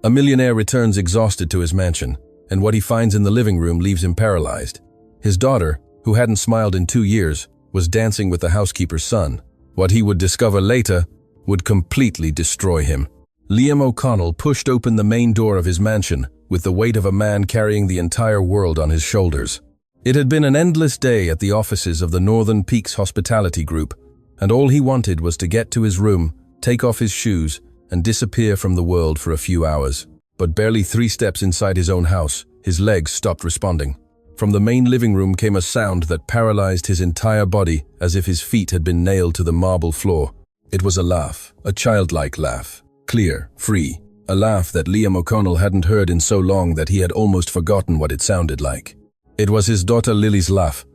A millionaire returns exhausted to his mansion, and what he finds in the living room leaves him paralyzed. His daughter, who hadn't smiled in 2 years, was dancing with the housekeeper's son. What he would discover later would completely destroy him. Liam O'Connell pushed open the main door of his mansion with the weight of a man carrying the entire world on his shoulders. It had been an endless day at the offices of the Northern Peaks Hospitality Group, and all he wanted was to get to his room, take off his shoes, and disappear from the world for a few hours. But barely 3 steps inside his own house, his legs stopped responding. From the main living room came a sound that paralyzed his entire body, as if his feet had been nailed to the marble floor. It was a laugh, a childlike laugh, clear, free, a laugh that Liam O'Connell hadn't heard in so long that he had almost forgotten what it sounded like. It was his daughter Lily's laugh.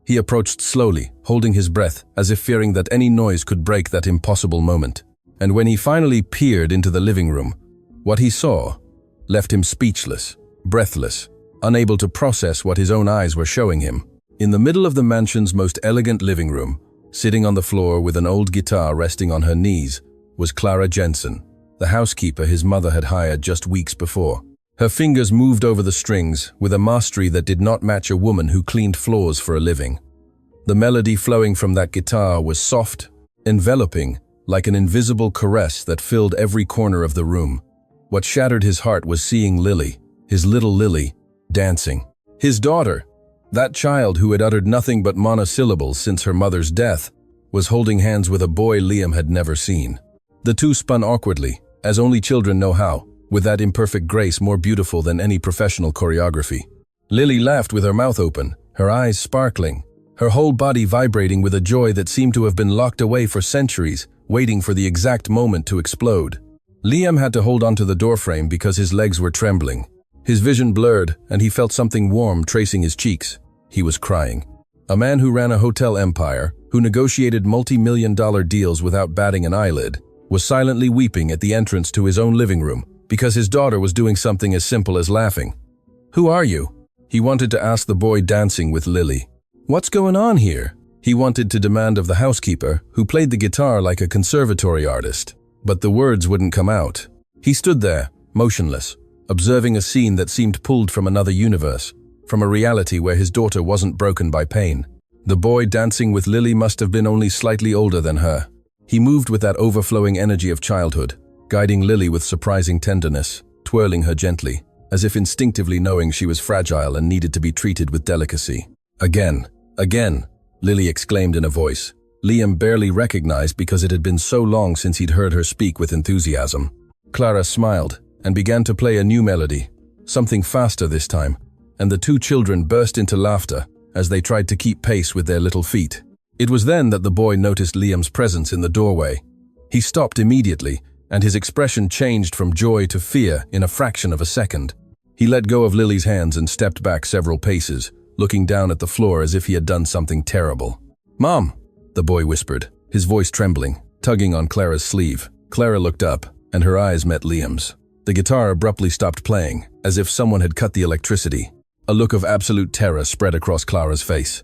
He approached slowly, holding his breath, as if fearing that any noise could break that impossible moment. And when he finally peered into the living room, what he saw left him speechless, breathless, unable to process what his own eyes were showing him. In the middle of the mansion's most elegant living room, sitting on the floor with an old guitar resting on her knees, was Clara Jensen, the housekeeper his mother had hired just weeks before. Her fingers moved over the strings with a mastery that did not match a woman who cleaned floors for a living. The melody flowing from that guitar was soft, enveloping, like an invisible caress that filled every corner of the room. What shattered his heart was seeing Lily, his little Lily, dancing. His daughter, that child who had uttered nothing but monosyllables since her mother's death, was holding hands with a boy Liam had never seen. The two spun awkwardly, as only children know how, with that imperfect grace more beautiful than any professional choreography. Lily laughed with her mouth open, her eyes sparkling, her whole body vibrating with a joy that seemed to have been locked away for centuries, waiting for the exact moment to explode. Liam had to hold onto the doorframe because his legs were trembling. His vision blurred, and he felt something warm tracing his cheeks. He was crying. A man who ran a hotel empire, who negotiated multi-million-dollar deals without batting an eyelid, was silently weeping at the entrance to his own living room because his daughter was doing something as simple as laughing. "Who are you?" he wanted to ask the boy dancing with Lily. "What's going on here?" he wanted to demand of the housekeeper, who played the guitar like a conservatory artist. But the words wouldn't come out. He stood there, motionless, observing a scene that seemed pulled from another universe, from a reality where his daughter wasn't broken by pain. The boy dancing with Lily must have been only slightly older than her. He moved with that overflowing energy of childhood, guiding Lily with surprising tenderness, twirling her gently, as if instinctively knowing she was fragile and needed to be treated with delicacy. "Again, again," Lily exclaimed in a voice Liam barely recognized because it had been so long since he'd heard her speak with enthusiasm. Clara smiled and began to play a new melody, something faster this time, and the two children burst into laughter as they tried to keep pace with their little feet. It was then that the boy noticed Liam's presence in the doorway. He stopped immediately, and his expression changed from joy to fear in a fraction of a second. He let go of Lily's hands and stepped back several paces, looking down at the floor as if he had done something terrible. "Mom," the boy whispered, his voice trembling, tugging on Clara's sleeve. Clara looked up, and her eyes met Liam's. The guitar abruptly stopped playing, as if someone had cut the electricity. A look of absolute terror spread across Clara's face,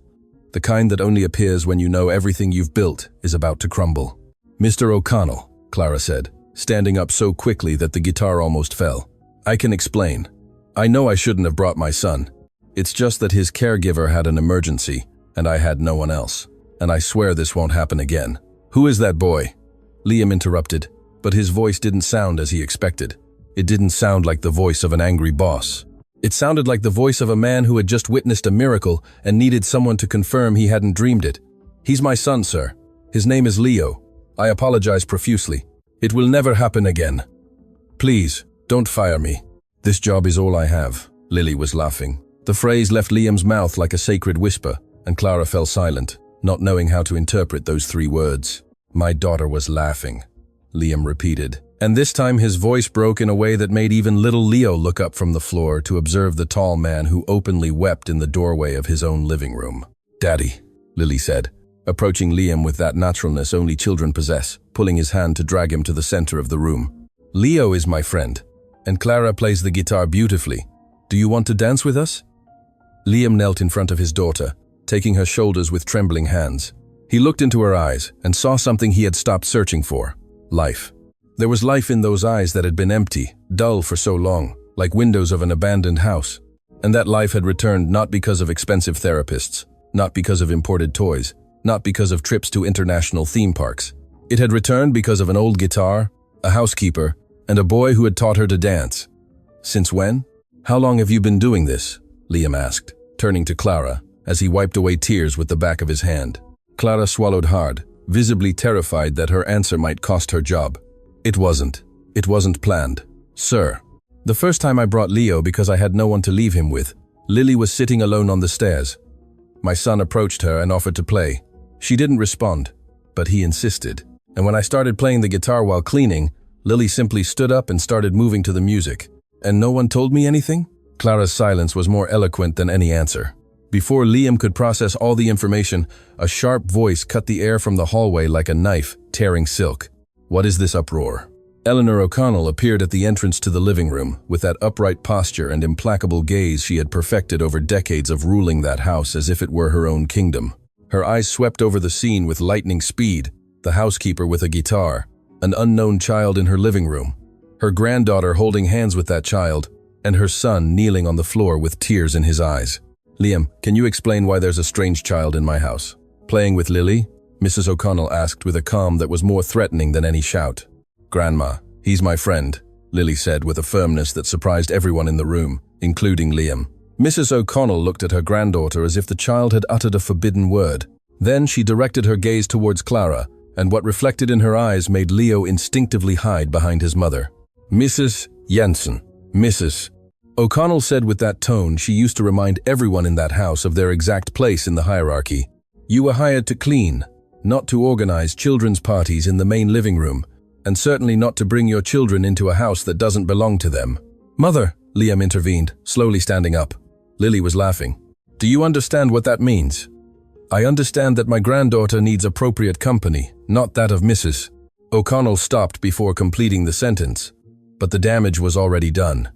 the kind that only appears when you know everything you've built is about to crumble. "Mr. O'Connell," Clara said, standing up so quickly that the guitar almost fell. "I can explain. I know I shouldn't have brought my son. It's just that his caregiver had an emergency, and I had no one else. And I swear this won't happen again." "Who is that boy?" Liam interrupted, but his voice didn't sound as he expected. It didn't sound like the voice of an angry boss. It sounded like the voice of a man who had just witnessed a miracle and needed someone to confirm he hadn't dreamed it. "He's my son, sir. His name is Leo. I apologize profusely. It will never happen again. Please, don't fire me. This job is all I have." Lily was laughing. The phrase left Liam's mouth like a sacred whisper, and Clara fell silent, not knowing how to interpret those 3 words. "My daughter was laughing," Liam repeated, and this time his voice broke in a way that made even little Leo look up from the floor to observe the tall man who openly wept in the doorway of his own living room. "Daddy," Lily said, approaching Liam with that naturalness only children possess, pulling his hand to drag him to the center of the room. "Leo is my friend, and Clara plays the guitar beautifully. Do you want to dance with us?" Liam knelt in front of his daughter, taking her shoulders with trembling hands. He looked into her eyes and saw something he had stopped searching for: life. There was life in those eyes that had been empty, dull for so long, like windows of an abandoned house. And that life had returned not because of expensive therapists, not because of imported toys, not because of trips to international theme parks. It had returned because of an old guitar, a housekeeper, and a boy who had taught her to dance. Since when? How long have you been doing this? Liam asked, turning to Clara, as he wiped away tears with the back of his hand. Clara swallowed hard, visibly terrified that her answer might cost her job. It wasn't planned. Sir. The first time I brought Leo because I had no one to leave him with. Lily was sitting alone on the stairs. My son approached her and offered to play. She didn't respond, but he insisted. And when I started playing the guitar while cleaning, Lily simply stood up and started moving to the music. And no one told me anything? Clara's silence was more eloquent than any answer. Before Liam could process all the information, a sharp voice cut the air from the hallway like a knife, tearing silk. What is this uproar? Eleanor O'Connell appeared at the entrance to the living room, with that upright posture and implacable gaze she had perfected over decades of ruling that house as if it were her own kingdom. Her eyes swept over the scene with lightning speed, the housekeeper with a guitar, an unknown child in her living room, her granddaughter holding hands with that child, and her son kneeling on the floor with tears in his eyes. Liam, can you explain why there's a strange child in my house? Playing with Lily? Mrs. O'Connell asked with a calm that was more threatening than any shout. Grandma, he's my friend, Lily said with a firmness that surprised everyone in the room, including Liam. Mrs. O'Connell looked at her granddaughter as if the child had uttered a forbidden word. Then she directed her gaze towards Clara, and what reflected in her eyes made Leo instinctively hide behind his mother. Mrs. Jensen. Mrs. O'Connell said with that tone she used to remind everyone in that house of their exact place in the hierarchy. You were hired to clean, not to organize children's parties in the main living room, and certainly not to bring your children into a house that doesn't belong to them. Mother, Liam intervened, slowly standing up. Lily was laughing. Do you understand what that means? I understand that my granddaughter needs appropriate company, not that of Mrs. O'Connell stopped before completing the sentence, but the damage was already done.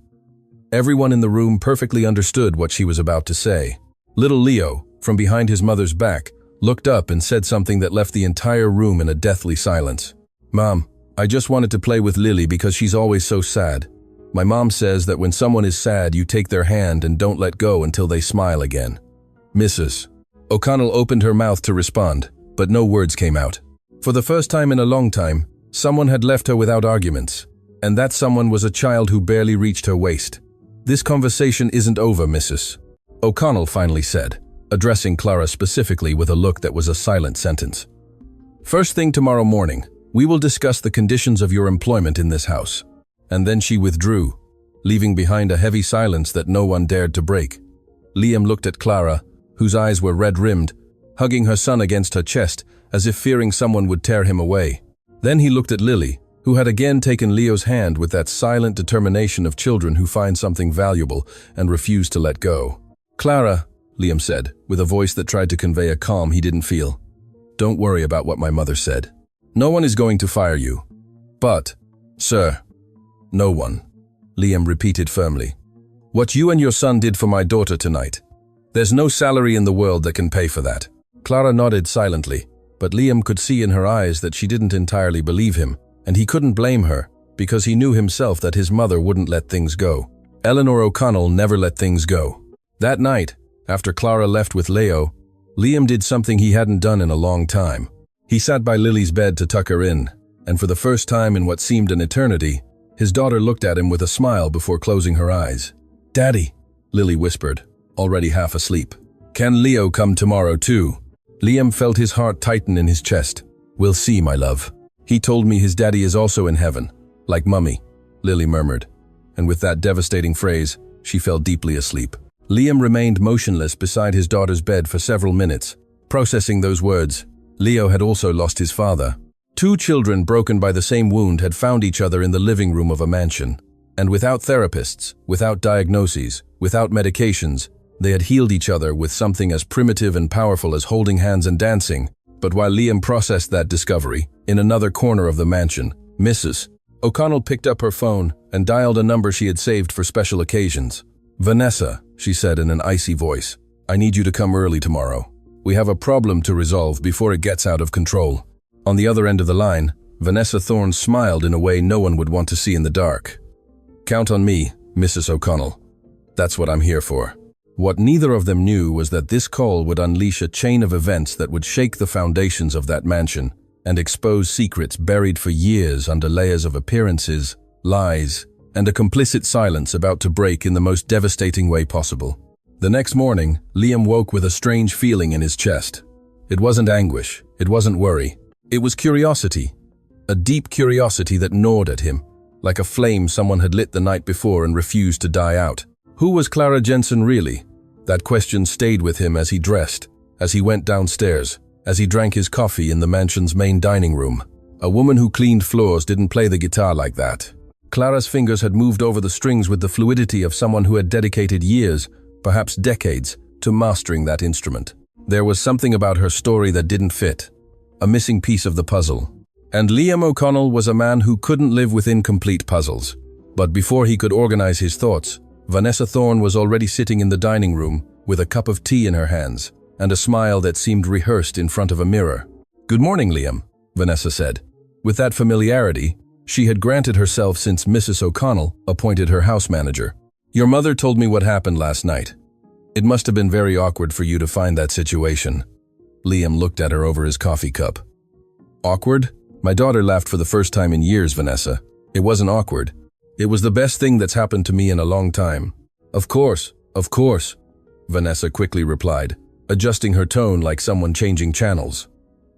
Everyone in the room perfectly understood what she was about to say. Little Leo, from behind his mother's back, looked up and said something that left the entire room in a deathly silence. Mom, I just wanted to play with Lily because she's always so sad. My mom says that when someone is sad, you take their hand and don't let go until they smile again. Mrs. O'Connell opened her mouth to respond, but no words came out. For the first time in a long time, someone had left her without arguments, and that someone was a child who barely reached her waist. This conversation isn't over, Mrs. O'Connell finally said, addressing Clara specifically with a look that was a silent sentence. First thing tomorrow morning, we will discuss the conditions of your employment in this house. And then she withdrew, leaving behind a heavy silence that no one dared to break. Liam looked at Clara, whose eyes were red-rimmed, hugging her son against her chest as if fearing someone would tear him away. Then he looked at Lily, who had again taken Leo's hand with that silent determination of children who find something valuable and refuse to let go. Clara, Liam said, with a voice that tried to convey a calm he didn't feel. Don't worry about what my mother said. No one is going to fire you. But, sir, no one, Liam repeated firmly. What you and your son did for my daughter tonight. There's no salary in the world that can pay for that. Clara nodded silently, but Liam could see in her eyes that she didn't entirely believe him, and he couldn't blame her, because he knew himself that his mother wouldn't let things go. Eleanor O'Connell never let things go. That night, after Clara left with Leo, Liam did something he hadn't done in a long time. He sat by Lily's bed to tuck her in, and for the first time in what seemed an eternity, his daughter looked at him with a smile before closing her eyes. Daddy, Lily whispered, already half asleep. Can Leo come tomorrow too? Liam felt his heart tighten in his chest. We'll see, my love. He told me his daddy is also in heaven, like Mummy, Lily murmured, and with that devastating phrase, she fell deeply asleep. Liam remained motionless beside his daughter's bed for several minutes, processing those words. Leo had also lost his father. Two children broken by the same wound had found each other in the living room of a mansion. And without therapists, without diagnoses, without medications, they had healed each other with something as primitive and powerful as holding hands and dancing. But while Liam processed that discovery, in another corner of the mansion, Mrs. O'Connell picked up her phone and dialed a number she had saved for special occasions. Vanessa, she said in an icy voice, I need you to come early tomorrow. We have a problem to resolve before it gets out of control. On the other end of the line, Vanessa Thorne smiled in a way no one would want to see in the dark. "Count on me, Mrs. O'Connell. That's what I'm here for." What neither of them knew was that this call would unleash a chain of events that would shake the foundations of that mansion and expose secrets buried for years under layers of appearances, lies, and a complicit silence about to break in the most devastating way possible. The next morning, Liam woke with a strange feeling in his chest. It wasn't anguish, it wasn't worry. It was curiosity, a deep curiosity that gnawed at him, like a flame someone had lit the night before and refused to die out. Who was Clara Jensen really? That question stayed with him as he dressed, as he went downstairs, as he drank his coffee in the mansion's main dining room. A woman who cleaned floors didn't play the guitar like that. Clara's fingers had moved over the strings with the fluidity of someone who had dedicated years, perhaps decades, to mastering that instrument. There was something about her story that didn't fit, a missing piece of the puzzle. And Liam O'Connell was a man who couldn't live with incomplete puzzles. But before he could organize his thoughts, Vanessa Thorne was already sitting in the dining room with a cup of tea in her hands and a smile that seemed rehearsed in front of a mirror. "Good morning, Liam," Vanessa said. With that familiarity she had granted herself since Mrs. O'Connell appointed her house manager. "Your mother told me what happened last night. It must have been very awkward for you to find that situation." Liam looked at her over his coffee cup. "Awkward? My daughter laughed for the first time in years, Vanessa. It wasn't awkward. It was the best thing that's happened to me in a long time." Of course," Vanessa quickly replied, adjusting her tone like someone changing channels.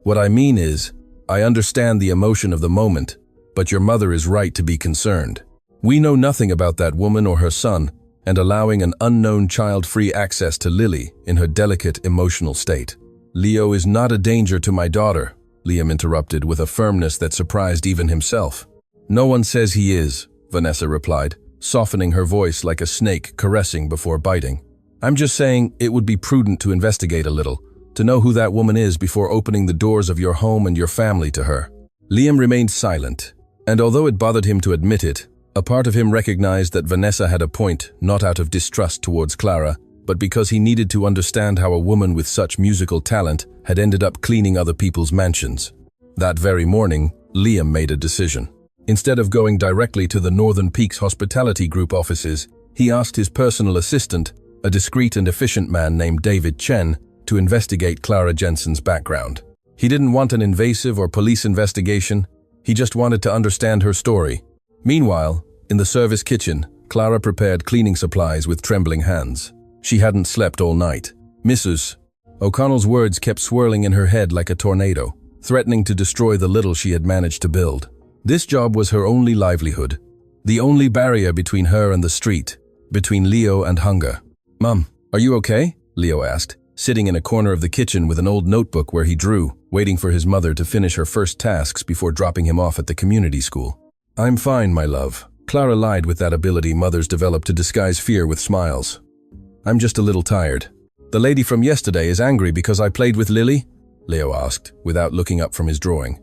"What I mean is, I understand the emotion of the moment, but your mother is right to be concerned. We know nothing about that woman or her son, and allowing an unknown child free access to Lily in her delicate emotional state." "Leo is not a danger to my daughter," Liam interrupted with a firmness that surprised even himself. "No one says he is," Vanessa replied, softening her voice like a snake caressing before biting. "I'm just saying it would be prudent to investigate a little, to know who that woman is before opening the doors of your home and your family to her." Liam remained silent, and although it bothered him to admit it, a part of him recognized that Vanessa had a point, not out of distrust towards Clara, but because he needed to understand how a woman with such musical talent had ended up cleaning other people's mansions. That very morning, Liam made a decision. Instead of going directly to the Northern Peaks Hospitality Group offices, he asked his personal assistant, a discreet and efficient man named David Chen, to investigate Clara Jensen's background. He didn't want an invasive or police investigation, he just wanted to understand her story. Meanwhile, in the service kitchen, Clara prepared cleaning supplies with trembling hands. She hadn't slept all night. Mrs. O'Connell's words kept swirling in her head like a tornado, threatening to destroy the little she had managed to build. This job was her only livelihood, the only barrier between her and the street, between Leo and hunger. "Mum, are you okay?" Leo asked, sitting in a corner of the kitchen with an old notebook where he drew, waiting for his mother to finish her first tasks before dropping him off at the community school. "I'm fine, my love." Clara lied with that ability mothers develop to disguise fear with smiles. "I'm just a little tired." "The lady from yesterday is angry because I played with Lily?" Leo asked, without looking up from his drawing.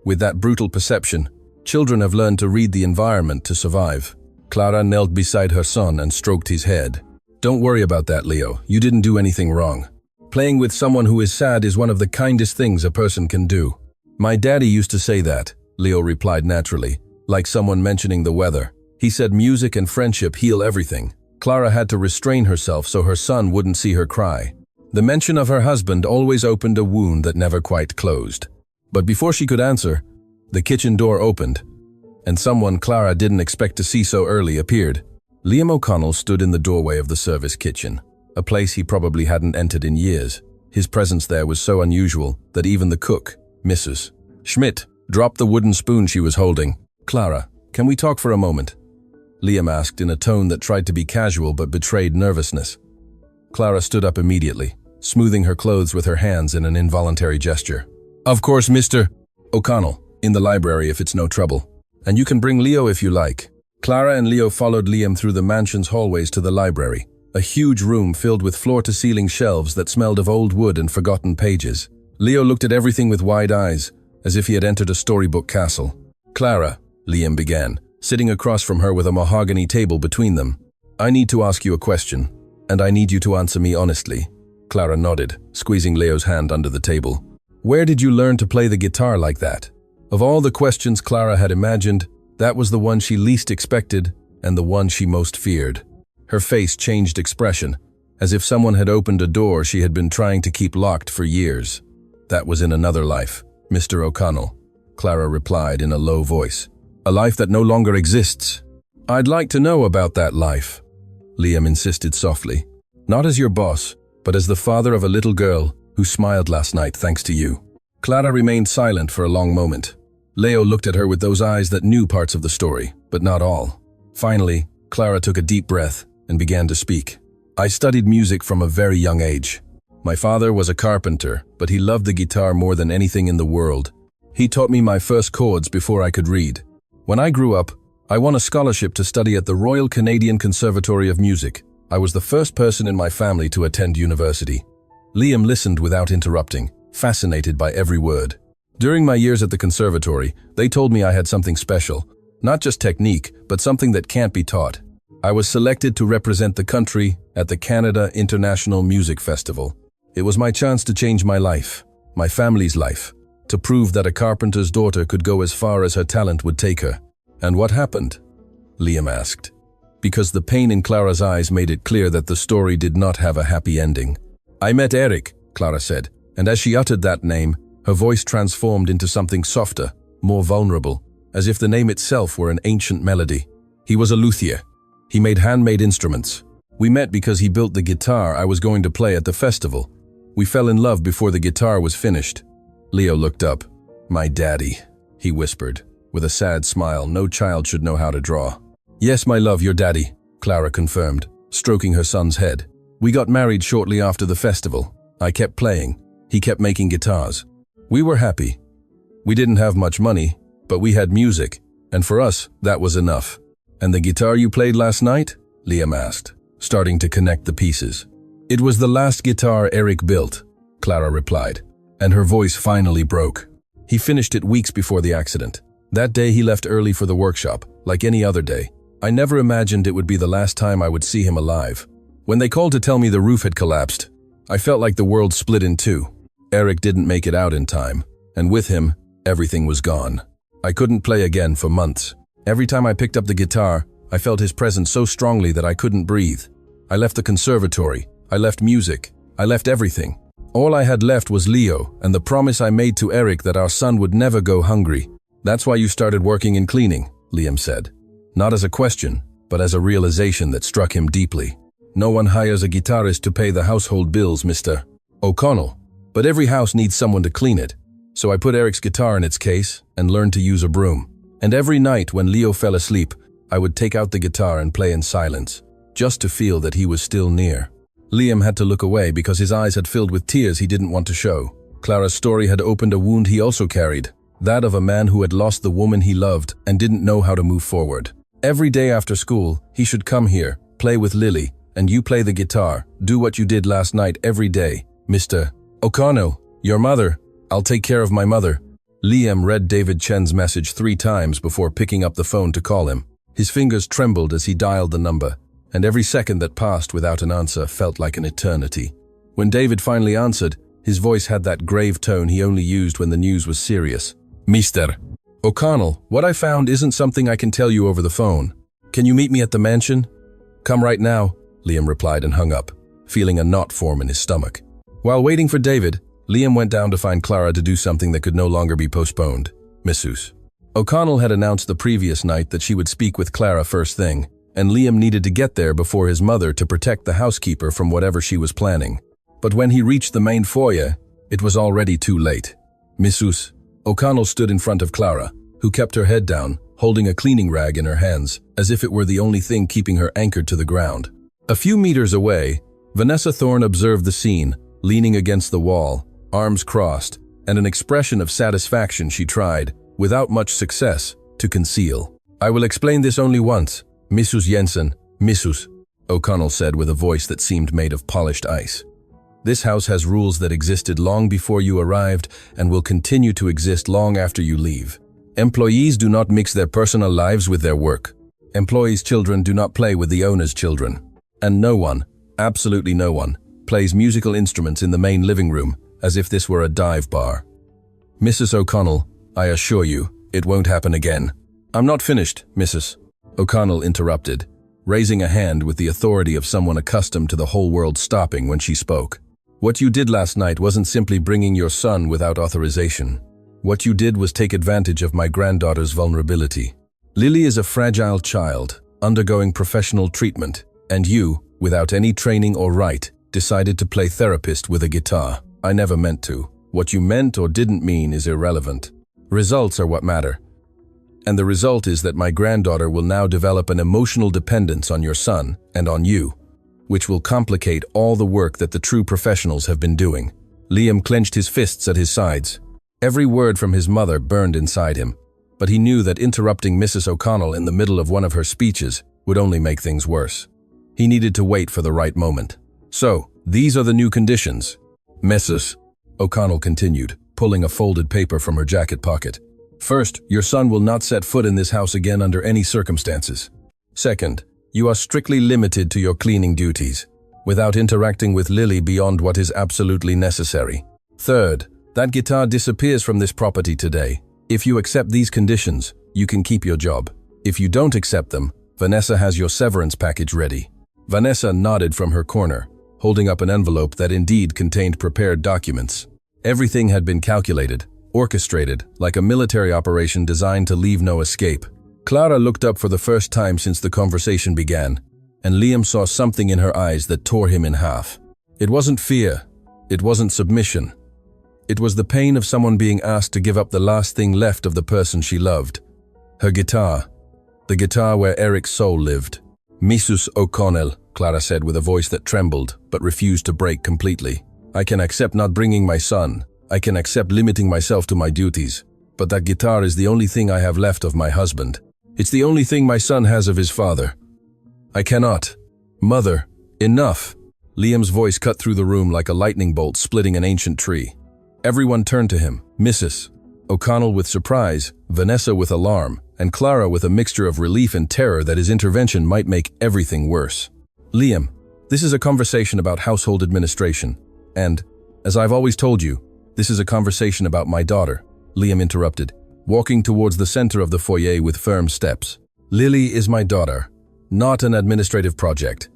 With that brutal perception, children have learned to read the environment to survive. Clara knelt beside her son and stroked his head. "Don't worry about that, Leo. You didn't do anything wrong. Playing with someone who is sad is one of the kindest things a person can do." "My daddy used to say that," Leo replied naturally, like someone mentioning the weather. He said music and friendship heal everything. Clara had to restrain herself so her son wouldn't see her cry. The mention of her husband always opened a wound that never quite closed. But before she could answer, the kitchen door opened, and someone Clara didn't expect to see so early appeared. Liam O'Connell stood in the doorway of the service kitchen, a place he probably hadn't entered in years. His presence there was so unusual that even the cook, Mrs. Schmidt, dropped the wooden spoon she was holding. "Clara, can we talk for a moment?" Liam asked in a tone that tried to be casual but betrayed nervousness. Clara stood up immediately, smoothing her clothes with her hands in an involuntary gesture. "Of course, Mr. O'Connell, in the library if it's no trouble. And you can bring Leo if you like." Clara and Leo followed Liam through the mansion's hallways to the library, a huge room filled with floor-to-ceiling shelves that smelled of old wood and forgotten pages. Leo looked at everything with wide eyes, as if he had entered a storybook castle. "Clara," Liam began, sitting across from her with a mahogany table between them. "I need to ask you a question, and I need you to answer me honestly." Clara nodded, squeezing Leo's hand under the table. "Where did you learn to play the guitar like that?" Of all the questions Clara had imagined, that was the one she least expected and the one she most feared. Her face changed expression, as if someone had opened a door she had been trying to keep locked for years. "That was in another life, Mr. O'Connell," Clara replied in a low voice. "A life that no longer exists." "I'd like to know about that life," Liam insisted softly. "Not as your boss, but as the father of a little girl who smiled last night thanks to you." Clara remained silent for a long moment. Leo looked at her with those eyes that knew parts of the story, but not all. Finally, Clara took a deep breath and began to speak. "I studied music from a very young age. My father was a carpenter, but he loved the guitar more than anything in the world. He taught me my first chords before I could read. When I grew up, I won a scholarship to study at the Royal Canadian Conservatory of Music. I was the first person in my family to attend university." Liam listened without interrupting, fascinated by every word. "During my years at the conservatory, they told me I had something special. Not just technique, but something that can't be taught. I was selected to represent the country at the Canada International Music Festival. It was my chance to change my life, my family's life, to prove that a carpenter's daughter could go as far as her talent would take her." "And what happened?" Liam asked, because the pain in Clara's eyes made it clear that the story did not have a happy ending. "I met Eric," Clara said, and as she uttered that name, her voice transformed into something softer, more vulnerable, as if the name itself were an ancient melody. "He was a luthier. He made handmade instruments. We met because he built the guitar I was going to play at the festival. We fell in love before the guitar was finished." Leo looked up. "My daddy," he whispered, with a sad smile no child should know how to draw. "Yes, my love, your daddy," Clara confirmed, stroking her son's head. "We got married shortly after the festival. I kept playing. He kept making guitars. We were happy. We didn't have much money, but we had music, and for us, that was enough." "And the guitar you played last night?" Liam asked, starting to connect the pieces. "It was the last guitar Eric built," Clara replied, and her voice finally broke. "He finished it weeks before the accident. That day he left early for the workshop, like any other day. I never imagined it would be the last time I would see him alive. When they called to tell me the roof had collapsed, I felt like the world split in two. Eric didn't make it out in time, and with him, everything was gone. I couldn't play again for months. Every time I picked up the guitar, I felt his presence so strongly that I couldn't breathe. I left the conservatory, I left music, I left everything. All I had left was Leo and the promise I made to Eric that our son would never go hungry. That's why you started working in cleaning," Liam said. Not as a question, but as a realization that struck him deeply. "No one hires a guitarist to pay the household bills, Mr. O'Connell. But every house needs someone to clean it. So I put Eric's guitar in its case and learned to use a broom. And every night when Leo fell asleep, I would take out the guitar and play in silence, just to feel that he was still near." Liam had to look away because his eyes had filled with tears he didn't want to show. Clara's story had opened a wound he also carried, that of a man who had lost the woman he loved and didn't know how to move forward. Every day after school, he should come here, play with Lily, and you play the guitar, do what you did last night every day. "Mr. O'Connell, your mother. I'll take care of my mother." Liam read David Chen's message 3 times before picking up the phone to call him. His fingers trembled as he dialed the number, and every second that passed without an answer felt like an eternity. When David finally answered, his voice had that grave tone he only used when the news was serious. "Mr. O'Connell, what I found isn't something I can tell you over the phone. Can you meet me at the mansion?" "Come right now," Liam replied and hung up, feeling a knot form in his stomach. While waiting for David, Liam went down to find Clara to do something that could no longer be postponed. Missus O'Connell had announced the previous night that she would speak with Clara first thing, and Liam needed to get there before his mother to protect the housekeeper from whatever she was planning. But when he reached the main foyer, it was already too late. Missus O'Connell stood in front of Clara, who kept her head down, holding a cleaning rag in her hands, as if it were the only thing keeping her anchored to the ground. A few meters away, Vanessa Thorne observed the scene, leaning against the wall, arms crossed, and an expression of satisfaction she tried, without much success, to conceal. "I will explain this only once, Mrs. Jensen, Mrs. O'Connell said with a voice that seemed made of polished ice. "This house has rules that existed long before you arrived and will continue to exist long after you leave. Employees do not mix their personal lives with their work. Employees' children do not play with the owner's children. And no one, absolutely no one, plays musical instruments in the main living room as if this were a dive bar." "Mrs. O'Connell, I assure you, it won't happen again. I'm not finished, Mrs. O'Connell interrupted, raising a hand with the authority of someone accustomed to the whole world stopping when she spoke. What you did last night wasn't simply bringing your son without authorization. What you did was take advantage of my granddaughter's vulnerability. Lily is a fragile child, undergoing professional treatment, and you, without any training or right, decided to play therapist with a guitar. I never meant to. What you meant or didn't mean is irrelevant. Results are what matter. And the result is that my granddaughter will now develop an emotional dependence on your son and on you, which will complicate all the work that the true professionals have been doing. Liam clenched his fists at his sides. Every word from his mother burned inside him, but he knew that interrupting Mrs. O'Connell in the middle of one of her speeches would only make things worse. He needed to wait for the right moment. So, these are the new conditions. Mrs. O'Connell continued, pulling a folded paper from her jacket pocket. First, your son will not set foot in this house again under any circumstances. Second, you are strictly limited to your cleaning duties, without interacting with Lily beyond what is absolutely necessary. Third, that guitar disappears from this property today. If you accept these conditions, you can keep your job. If you don't accept them, Vanessa has your severance package ready. Vanessa nodded from her corner, holding up an envelope that indeed contained prepared documents. Everything had been calculated, orchestrated, like a military operation designed to leave no escape. Clara looked up for the first time since the conversation began, and Liam saw something in her eyes that tore him in half. It wasn't fear. It wasn't submission. It was the pain of someone being asked to give up the last thing left of the person she loved. Her guitar. The guitar where Eric's soul lived. Mrs. O'Connell, Clara said with a voice that trembled, but refused to break completely. I can accept not bringing my son. I can accept limiting myself to my duties. But that guitar is the only thing I have left of my husband. It's the only thing my son has of his father. I cannot. Mother, enough. Liam's voice cut through the room like a lightning bolt splitting an ancient tree. Everyone turned to him. Mrs. O'Connell with surprise, Vanessa with alarm, and Clara with a mixture of relief and terror that his intervention might make everything worse. Liam, this is a conversation about household administration. And, as I've always told you, this is a conversation about my daughter, Liam interrupted, walking towards the center of the foyer with firm steps. Lily is my daughter, not an administrative project.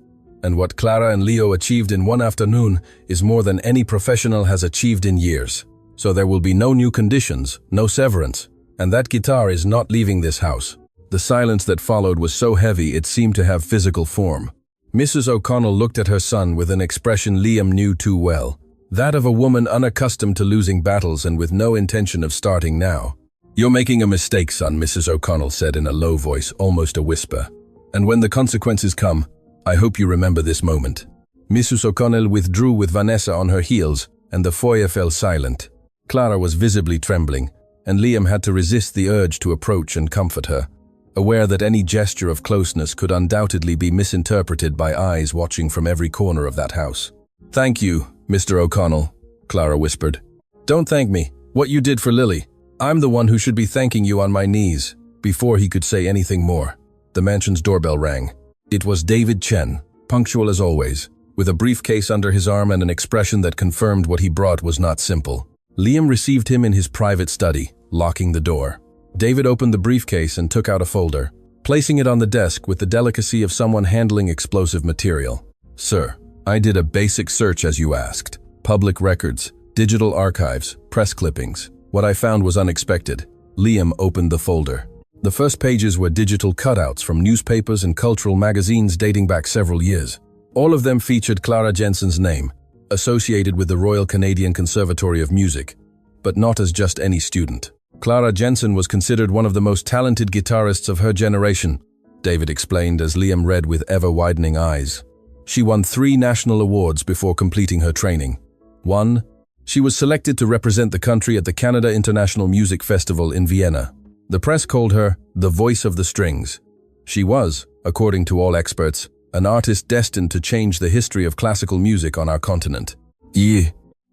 And what Clara and Leo achieved in one afternoon is more than any professional has achieved in years. So there will be no new conditions, no severance, and that guitar is not leaving this house. The silence that followed was so heavy it seemed to have physical form. Mrs. O'Connell looked at her son with an expression Liam knew too well, that of a woman unaccustomed to losing battles and with no intention of starting now. You're making a mistake, son, Mrs. O'Connell said in a low voice, almost a whisper. And when the consequences come, I hope you remember this moment. Mrs. O'Connell withdrew with Vanessa on her heels, and the foyer fell silent. Clara was visibly trembling, and Liam had to resist the urge to approach and comfort her, aware that any gesture of closeness could undoubtedly be misinterpreted by eyes watching from every corner of that house. Thank you, Mr. O'Connell, Clara whispered. Don't thank me. What you did for Lily. I'm the one who should be thanking you on my knees. Before he could say anything more, the mansion's doorbell rang. It was David Chen, punctual as always, with a briefcase under his arm and an expression that confirmed what he brought was not simple. Liam received him in his private study, locking the door. David opened the briefcase and took out a folder, placing it on the desk with the delicacy of someone handling explosive material. Sir, I did a basic search as you asked. Public records, digital archives, press clippings. What I found was unexpected. Liam opened the folder. The first pages were digital cutouts from newspapers and cultural magazines dating back several years. All of them featured Clara Jensen's name, associated with the Royal Canadian Conservatory of Music, but not as just any student. Clara Jensen was considered one of the most talented guitarists of her generation, David explained as Liam read with ever-widening eyes. She won 3 national awards before completing her training. 1. She was selected to represent the country at the Canada International Music Festival in Vienna. The press called her the voice of the strings. She was, according to all experts, an artist destined to change the history of classical music on our continent. Yeah.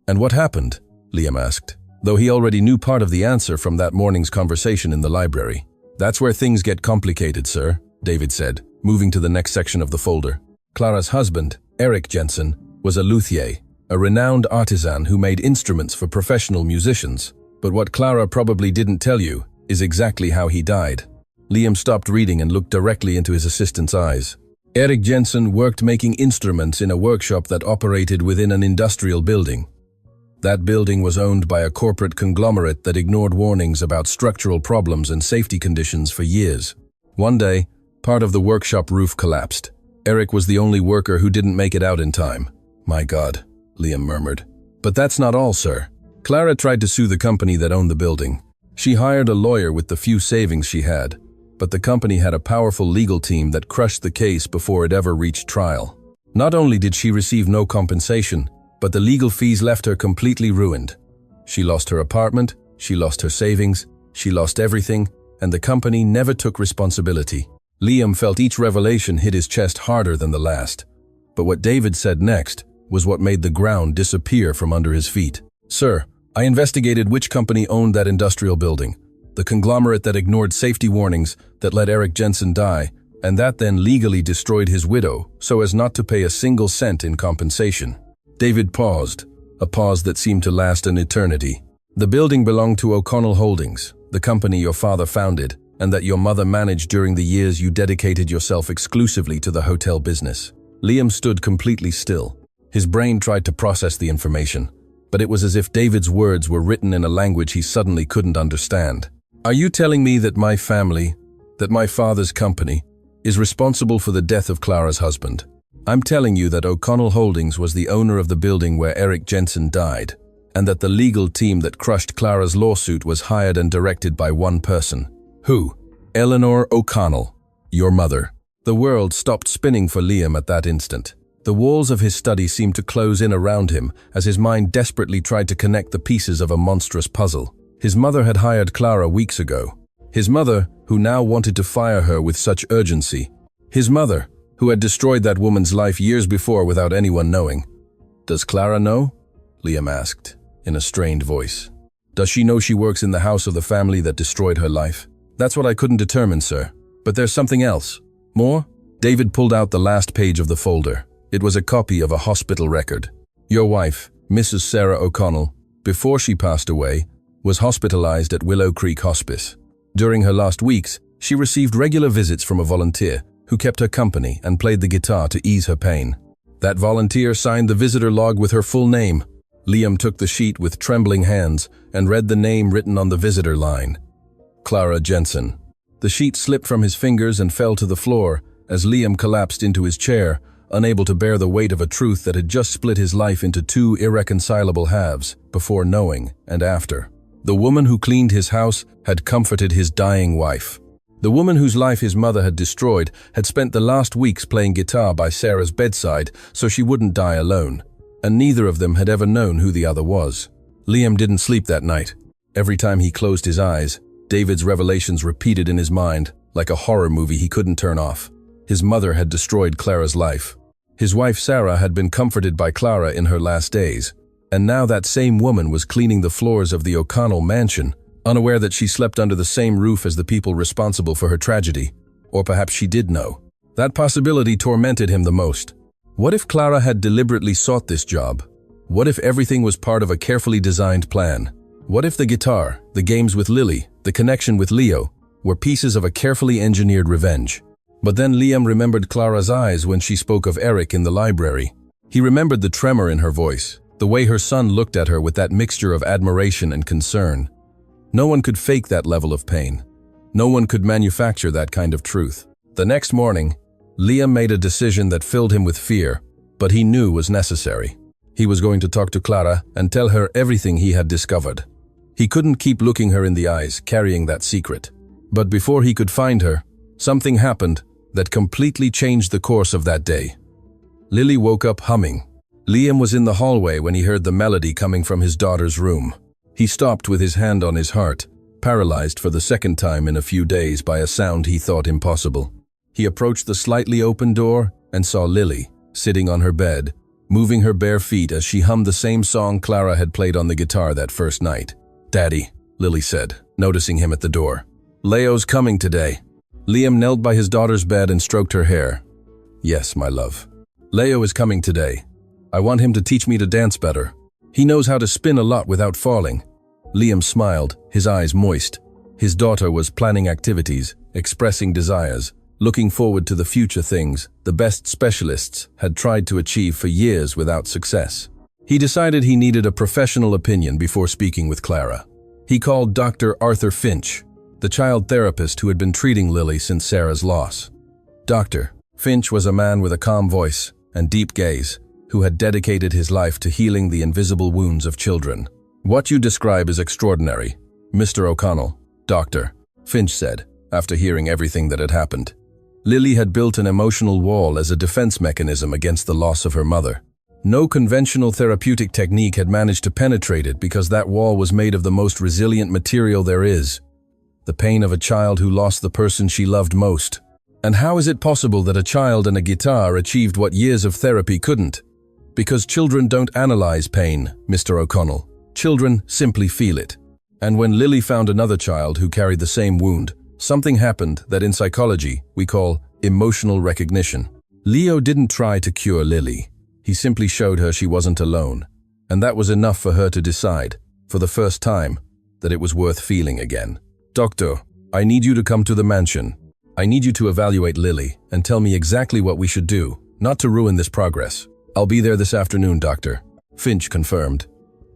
And what happened? Liam asked, though he already knew part of the answer from that morning's conversation in the library. That's where things get complicated, sir, David said, moving to the next section of the folder. Clara's husband, Eric Jensen, was a luthier, a renowned artisan who made instruments for professional musicians. But what Clara probably didn't tell you is exactly how he died. Liam stopped reading and looked directly into his assistant's eyes. Erik Jensen worked making instruments in a workshop that operated within an industrial building. That building was owned by a corporate conglomerate that ignored warnings about structural problems and safety conditions for years. One day, part of the workshop roof collapsed. Erik was the only worker who didn't make it out in time. "My God," Liam murmured. "But that's not all, sir." Clara tried to sue the company that owned the building. She hired a lawyer with the few savings she had, but the company had a powerful legal team that crushed the case before it ever reached trial. Not only did she receive no compensation, but the legal fees left her completely ruined. She lost her apartment, she lost her savings, she lost everything, and the company never took responsibility. Liam felt each revelation hit his chest harder than the last. But what David said next was what made the ground disappear from under his feet. "Sir, I investigated which company owned that industrial building. The conglomerate that ignored safety warnings that let Erik Jensen die, and that then legally destroyed his widow so as not to pay a single cent in compensation." David paused, a pause that seemed to last an eternity. "The building belonged to O'Connell Holdings, the company your father founded, and that your mother managed during the years you dedicated yourself exclusively to the hotel business." Liam stood completely still. His brain tried to process the information, but it was as if David's words were written in a language he suddenly couldn't understand. "Are you telling me that my family, that my father's company, is responsible for the death of Clara's husband? I'm telling you that O'Connell Holdings was the owner of the building where Erik Jensen died, and that the legal team that crushed Clara's lawsuit was hired and directed by one person." "Who?" "Eleanor O'Connell, your mother." The world stopped spinning for Liam at that instant. The walls of his study seemed to close in around him as his mind desperately tried to connect the pieces of a monstrous puzzle. His mother had hired Clara weeks ago. His mother, who now wanted to fire her with such urgency. His mother, who had destroyed that woman's life years before without anyone knowing. "Does Clara know?" Liam asked, in a strained voice. "Does she know she works in the house of the family that destroyed her life?" "That's what I couldn't determine, sir. But there's something else." "More?" David pulled out the last page of the folder. It was a copy of a hospital record. "Your wife, Mrs. Sarah O'Connell, before she passed away, was hospitalized at Willow Creek Hospice. During her last weeks, she received regular visits from a volunteer who kept her company and played the guitar to ease her pain. That volunteer signed the visitor log with her full name." Liam took the sheet with trembling hands and read the name written on the visitor line. "Clara Jensen." The sheet slipped from his fingers and fell to the floor as Liam collapsed into his chair, unable to bear the weight of a truth that had just split his life into two irreconcilable halves, before, knowing, and after. The woman who cleaned his house had comforted his dying wife. The woman whose life his mother had destroyed had spent the last weeks playing guitar by Sarah's bedside so she wouldn't die alone, and neither of them had ever known who the other was. Liam didn't sleep that night. Every time he closed his eyes, David's revelations repeated in his mind, like a horror movie he couldn't turn off. His mother had destroyed Clara's life. His wife Sarah had been comforted by Clara in her last days, and now that same woman was cleaning the floors of the O'Connell mansion, unaware that she slept under the same roof as the people responsible for her tragedy. Or perhaps she did know. That possibility tormented him the most. What if Clara had deliberately sought this job? What if everything was part of a carefully designed plan? What if the guitar, the games with Lily, the connection with Leo, were pieces of a carefully engineered revenge? But then Liam remembered Clara's eyes when she spoke of Erik in the library. He remembered the tremor in her voice, the way her son looked at her with that mixture of admiration and concern. No one could fake that level of pain. No one could manufacture that kind of truth. The next morning, Liam made a decision that filled him with fear, but he knew was necessary. He was going to talk to Clara and tell her everything he had discovered. He couldn't keep looking her in the eyes, carrying that secret. But before he could find her, something happened that completely changed the course of that day. Lily woke up humming. Liam was in the hallway when he heard the melody coming from his daughter's room. He stopped with his hand on his heart, paralyzed for the second time in a few days by a sound he thought impossible. He approached the slightly open door and saw Lily, sitting on her bed, moving her bare feet as she hummed the same song Clara had played on the guitar that first night. "Daddy," Lily said, noticing him at the door. "Leo's coming today." Liam knelt by his daughter's bed and stroked her hair. "Yes, my love. Leo is coming today. I want him to teach me to dance better. He knows how to spin a lot without falling. Liam smiled, his eyes moist. His daughter was planning activities, expressing desires, looking forward to the future things the best specialists had tried to achieve for years without success. He decided he needed a professional opinion before speaking with Clara. He called Dr. Arthur Finch, the child therapist who had been treating Lily since Sarah's loss. Dr. Finch was a man with a calm voice and deep gaze, who had dedicated his life to healing the invisible wounds of children. "What you describe is extraordinary, Mr. O'Connell," Dr. Finch said, after hearing everything that had happened. Lily had built an emotional wall as a defense mechanism against the loss of her mother. No conventional therapeutic technique had managed to penetrate it because that wall was made of the most resilient material there is: the pain of a child who lost the person she loved most. And how is it possible that a child and a guitar achieved what years of therapy couldn't? Because children don't analyze pain, Mr. O'Connell. Children simply feel it. And when Lily found another child who carried the same wound, something happened that in psychology we call emotional recognition. Leo didn't try to cure Lily. He simply showed her she wasn't alone. And that was enough for her to decide, for the first time, that it was worth feeling again. "Doctor, I need you to come to the mansion. I need you to evaluate Lily and tell me exactly what we should do, not to ruin this progress." "I'll be there this afternoon, Doctor," Finch confirmed.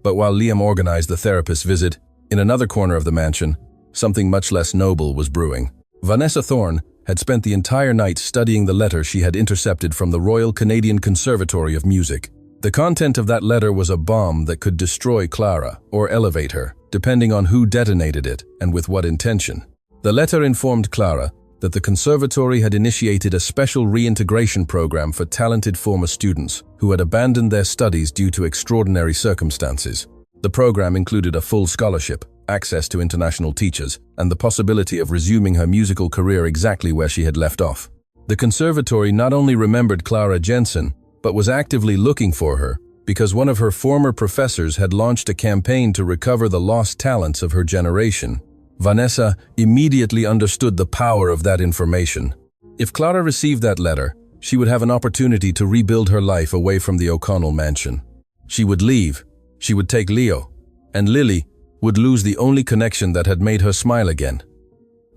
But while Liam organized the therapist's visit, in another corner of the mansion, something much less noble was brewing. Vanessa Thorne had spent the entire night studying the letter she had intercepted from the Royal Canadian Conservatory of Music. The content of that letter was a bomb that could destroy Clara or elevate her, depending on who detonated it and with what intention. The letter informed Clara that the conservatory had initiated a special reintegration program for talented former students who had abandoned their studies due to extraordinary circumstances. The program included a full scholarship, access to international teachers, and the possibility of resuming her musical career exactly where she had left off. The conservatory not only remembered Clara Jensen, but was actively looking for her because one of her former professors had launched a campaign to recover the lost talents of her generation. Vanessa immediately understood the power of that information. If Clara received that letter, she would have an opportunity to rebuild her life away from the O'Connell mansion. She would leave, she would take Leo, and Lily would lose the only connection that had made her smile again.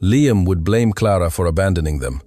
Liam would blame Clara for abandoning them,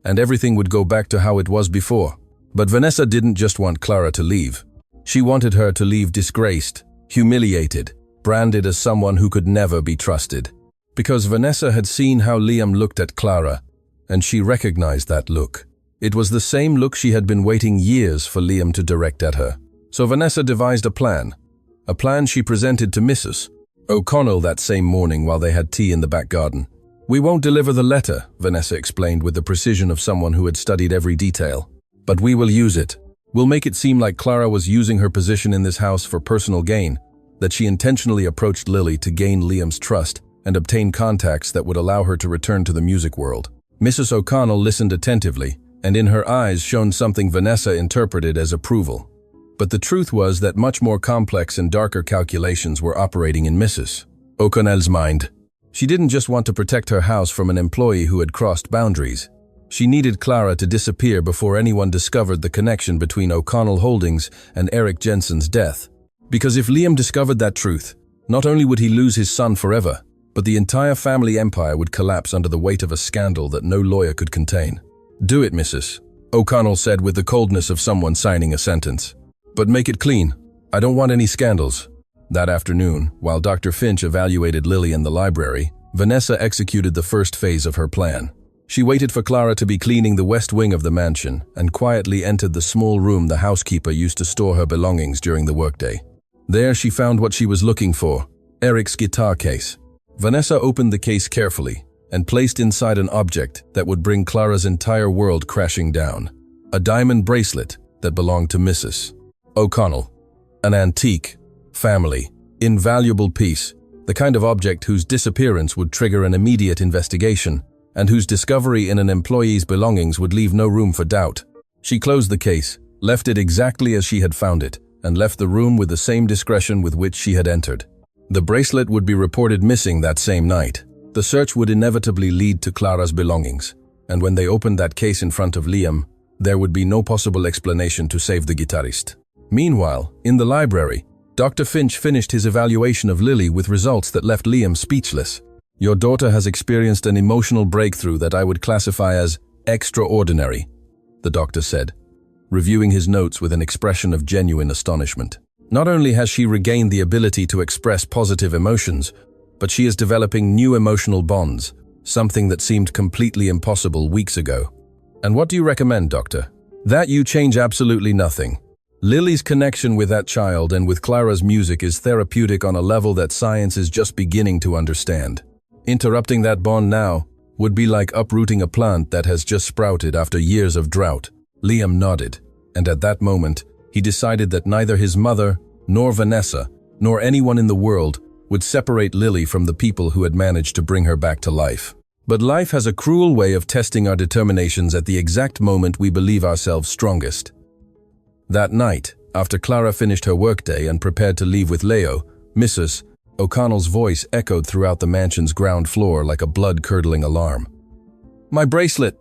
and everything would go back to how it was before. But Vanessa didn't just want Clara to leave. She wanted her to leave disgraced, humiliated, branded as someone who could never be trusted. Because Vanessa had seen how Liam looked at Clara, and she recognized that look. It was the same look she had been waiting years for Liam to direct at her. So Vanessa devised a plan she presented to Mrs. O'Connell that same morning while they had tea in the back garden. "We won't deliver the letter," Vanessa explained with the precision of someone who had studied every detail. "But we will use it. We'll make it seem like Clara was using her position in this house for personal gain, that she intentionally approached Lily to gain Liam's trust and obtain contacts that would allow her to return to the music world." Mrs. O'Connell listened attentively, and in her eyes shone something Vanessa interpreted as approval. But the truth was that much more complex and darker calculations were operating in Mrs. O'Connell's mind. She didn't just want to protect her house from an employee who had crossed boundaries. She needed Clara to disappear before anyone discovered the connection between O'Connell Holdings and Eric Jensen's death. Because if Liam discovered that truth, not only would he lose his son forever, but the entire family empire would collapse under the weight of a scandal that no lawyer could contain. "Do it, Mrs. O'Connell said with the coldness of someone signing a sentence. "But make it clean. I don't want any scandals." That afternoon, while Dr. Finch evaluated Lily in the library, Vanessa executed the first phase of her plan. She waited for Clara to be cleaning the west wing of the mansion and quietly entered the small room the housekeeper used to store her belongings during the workday. There she found what she was looking for: Eric's guitar case. Vanessa opened the case carefully and placed inside an object that would bring Clara's entire world crashing down: a diamond bracelet that belonged to Mrs. O'Connell. An antique, family, invaluable piece, the kind of object whose disappearance would trigger an immediate investigation and whose discovery in an employee's belongings would leave no room for doubt. She closed the case, left it exactly as she had found it, and left the room with the same discretion with which she had entered. The bracelet would be reported missing that same night. The search would inevitably lead to Clara's belongings, and when they opened that case in front of Liam, there would be no possible explanation to save the guitarist. Meanwhile, in the library, Dr. Finch finished his evaluation of Lily with results that left Liam speechless. Your daughter has experienced an emotional breakthrough that I would classify as extraordinary, the doctor said, reviewing his notes with an expression of genuine astonishment. Not only has she regained the ability to express positive emotions, but she is developing new emotional bonds, something that seemed completely impossible weeks ago. And what do you recommend, doctor? That you change absolutely nothing. Lily's connection with that child and with Clara's music is therapeutic on a level that science is just beginning to understand. Interrupting that bond now would be like uprooting a plant that has just sprouted after years of drought. Liam nodded, and at that moment, he decided that neither his mother, nor Vanessa, nor anyone in the world would separate Lily from the people who had managed to bring her back to life. But life has a cruel way of testing our determinations at the exact moment we believe ourselves strongest. That night, after Clara finished her workday and prepared to leave with Leo, Mrs. O'Connell's voice echoed throughout the mansion's ground floor like a blood-curdling alarm. "My bracelet!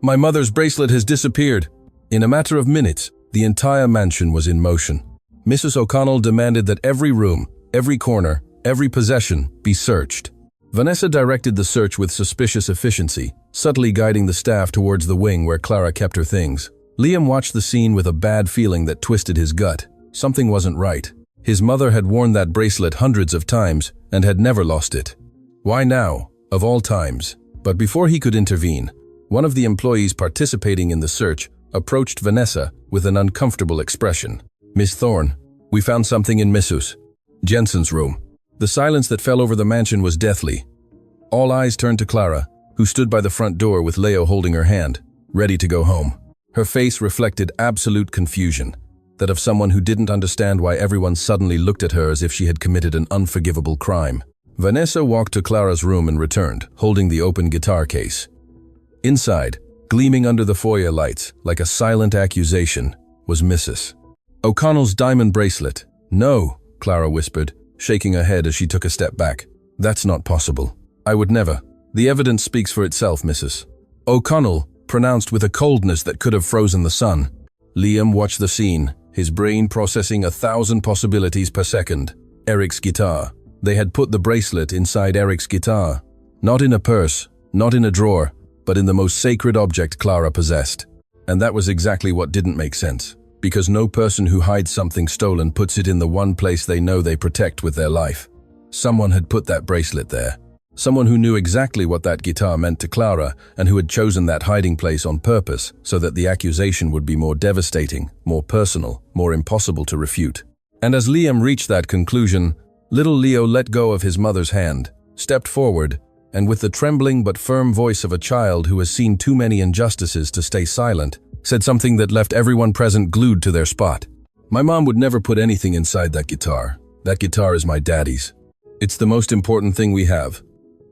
My mother's bracelet has disappeared!" In a matter of minutes, the entire mansion was in motion. Mrs. O'Connell demanded that every room, every corner, every possession be searched. Vanessa directed the search with suspicious efficiency, subtly guiding the staff towards the wing where Clara kept her things. Liam watched the scene with a bad feeling that twisted his gut. Something wasn't right. His mother had worn that bracelet hundreds of times and had never lost it. Why now, of all times? But before he could intervene, one of the employees participating in the search approached Vanessa with an uncomfortable expression. "Miss Thorne, we found something in Mrs. Jensen's room." The silence that fell over the mansion was deathly. All eyes turned to Clara, who stood by the front door with Leo holding her hand, ready to go home. Her face reflected absolute confusion, that of someone who didn't understand why everyone suddenly looked at her as if she had committed an unforgivable crime. Vanessa walked to Clara's room and returned, holding the open guitar case. Inside, gleaming under the foyer lights, like a silent accusation, was Mrs. O'Connell's diamond bracelet. "No," Clara whispered, shaking her head as she took a step back. "That's not possible. I would never." "The evidence speaks for itself, Mrs. O'Connell pronounced with a coldness that could have frozen the sun. Liam watched the scene, his brain processing 1,000 possibilities per second. Eric's guitar. They had put the bracelet inside Eric's guitar. Not in a purse, not in a drawer, but in the most sacred object Clara possessed. And that was exactly what didn't make sense. Because no person who hides something stolen puts it in the one place they know they protect with their life. Someone had put that bracelet there. Someone who knew exactly what that guitar meant to Clara and who had chosen that hiding place on purpose so that the accusation would be more devastating, more personal, more impossible to refute. And as Liam reached that conclusion, little Leo let go of his mother's hand, stepped forward, and with the trembling but firm voice of a child who has seen too many injustices to stay silent, said something that left everyone present glued to their spot. "My mom would never put anything inside that guitar. That guitar is my daddy's. It's the most important thing we have.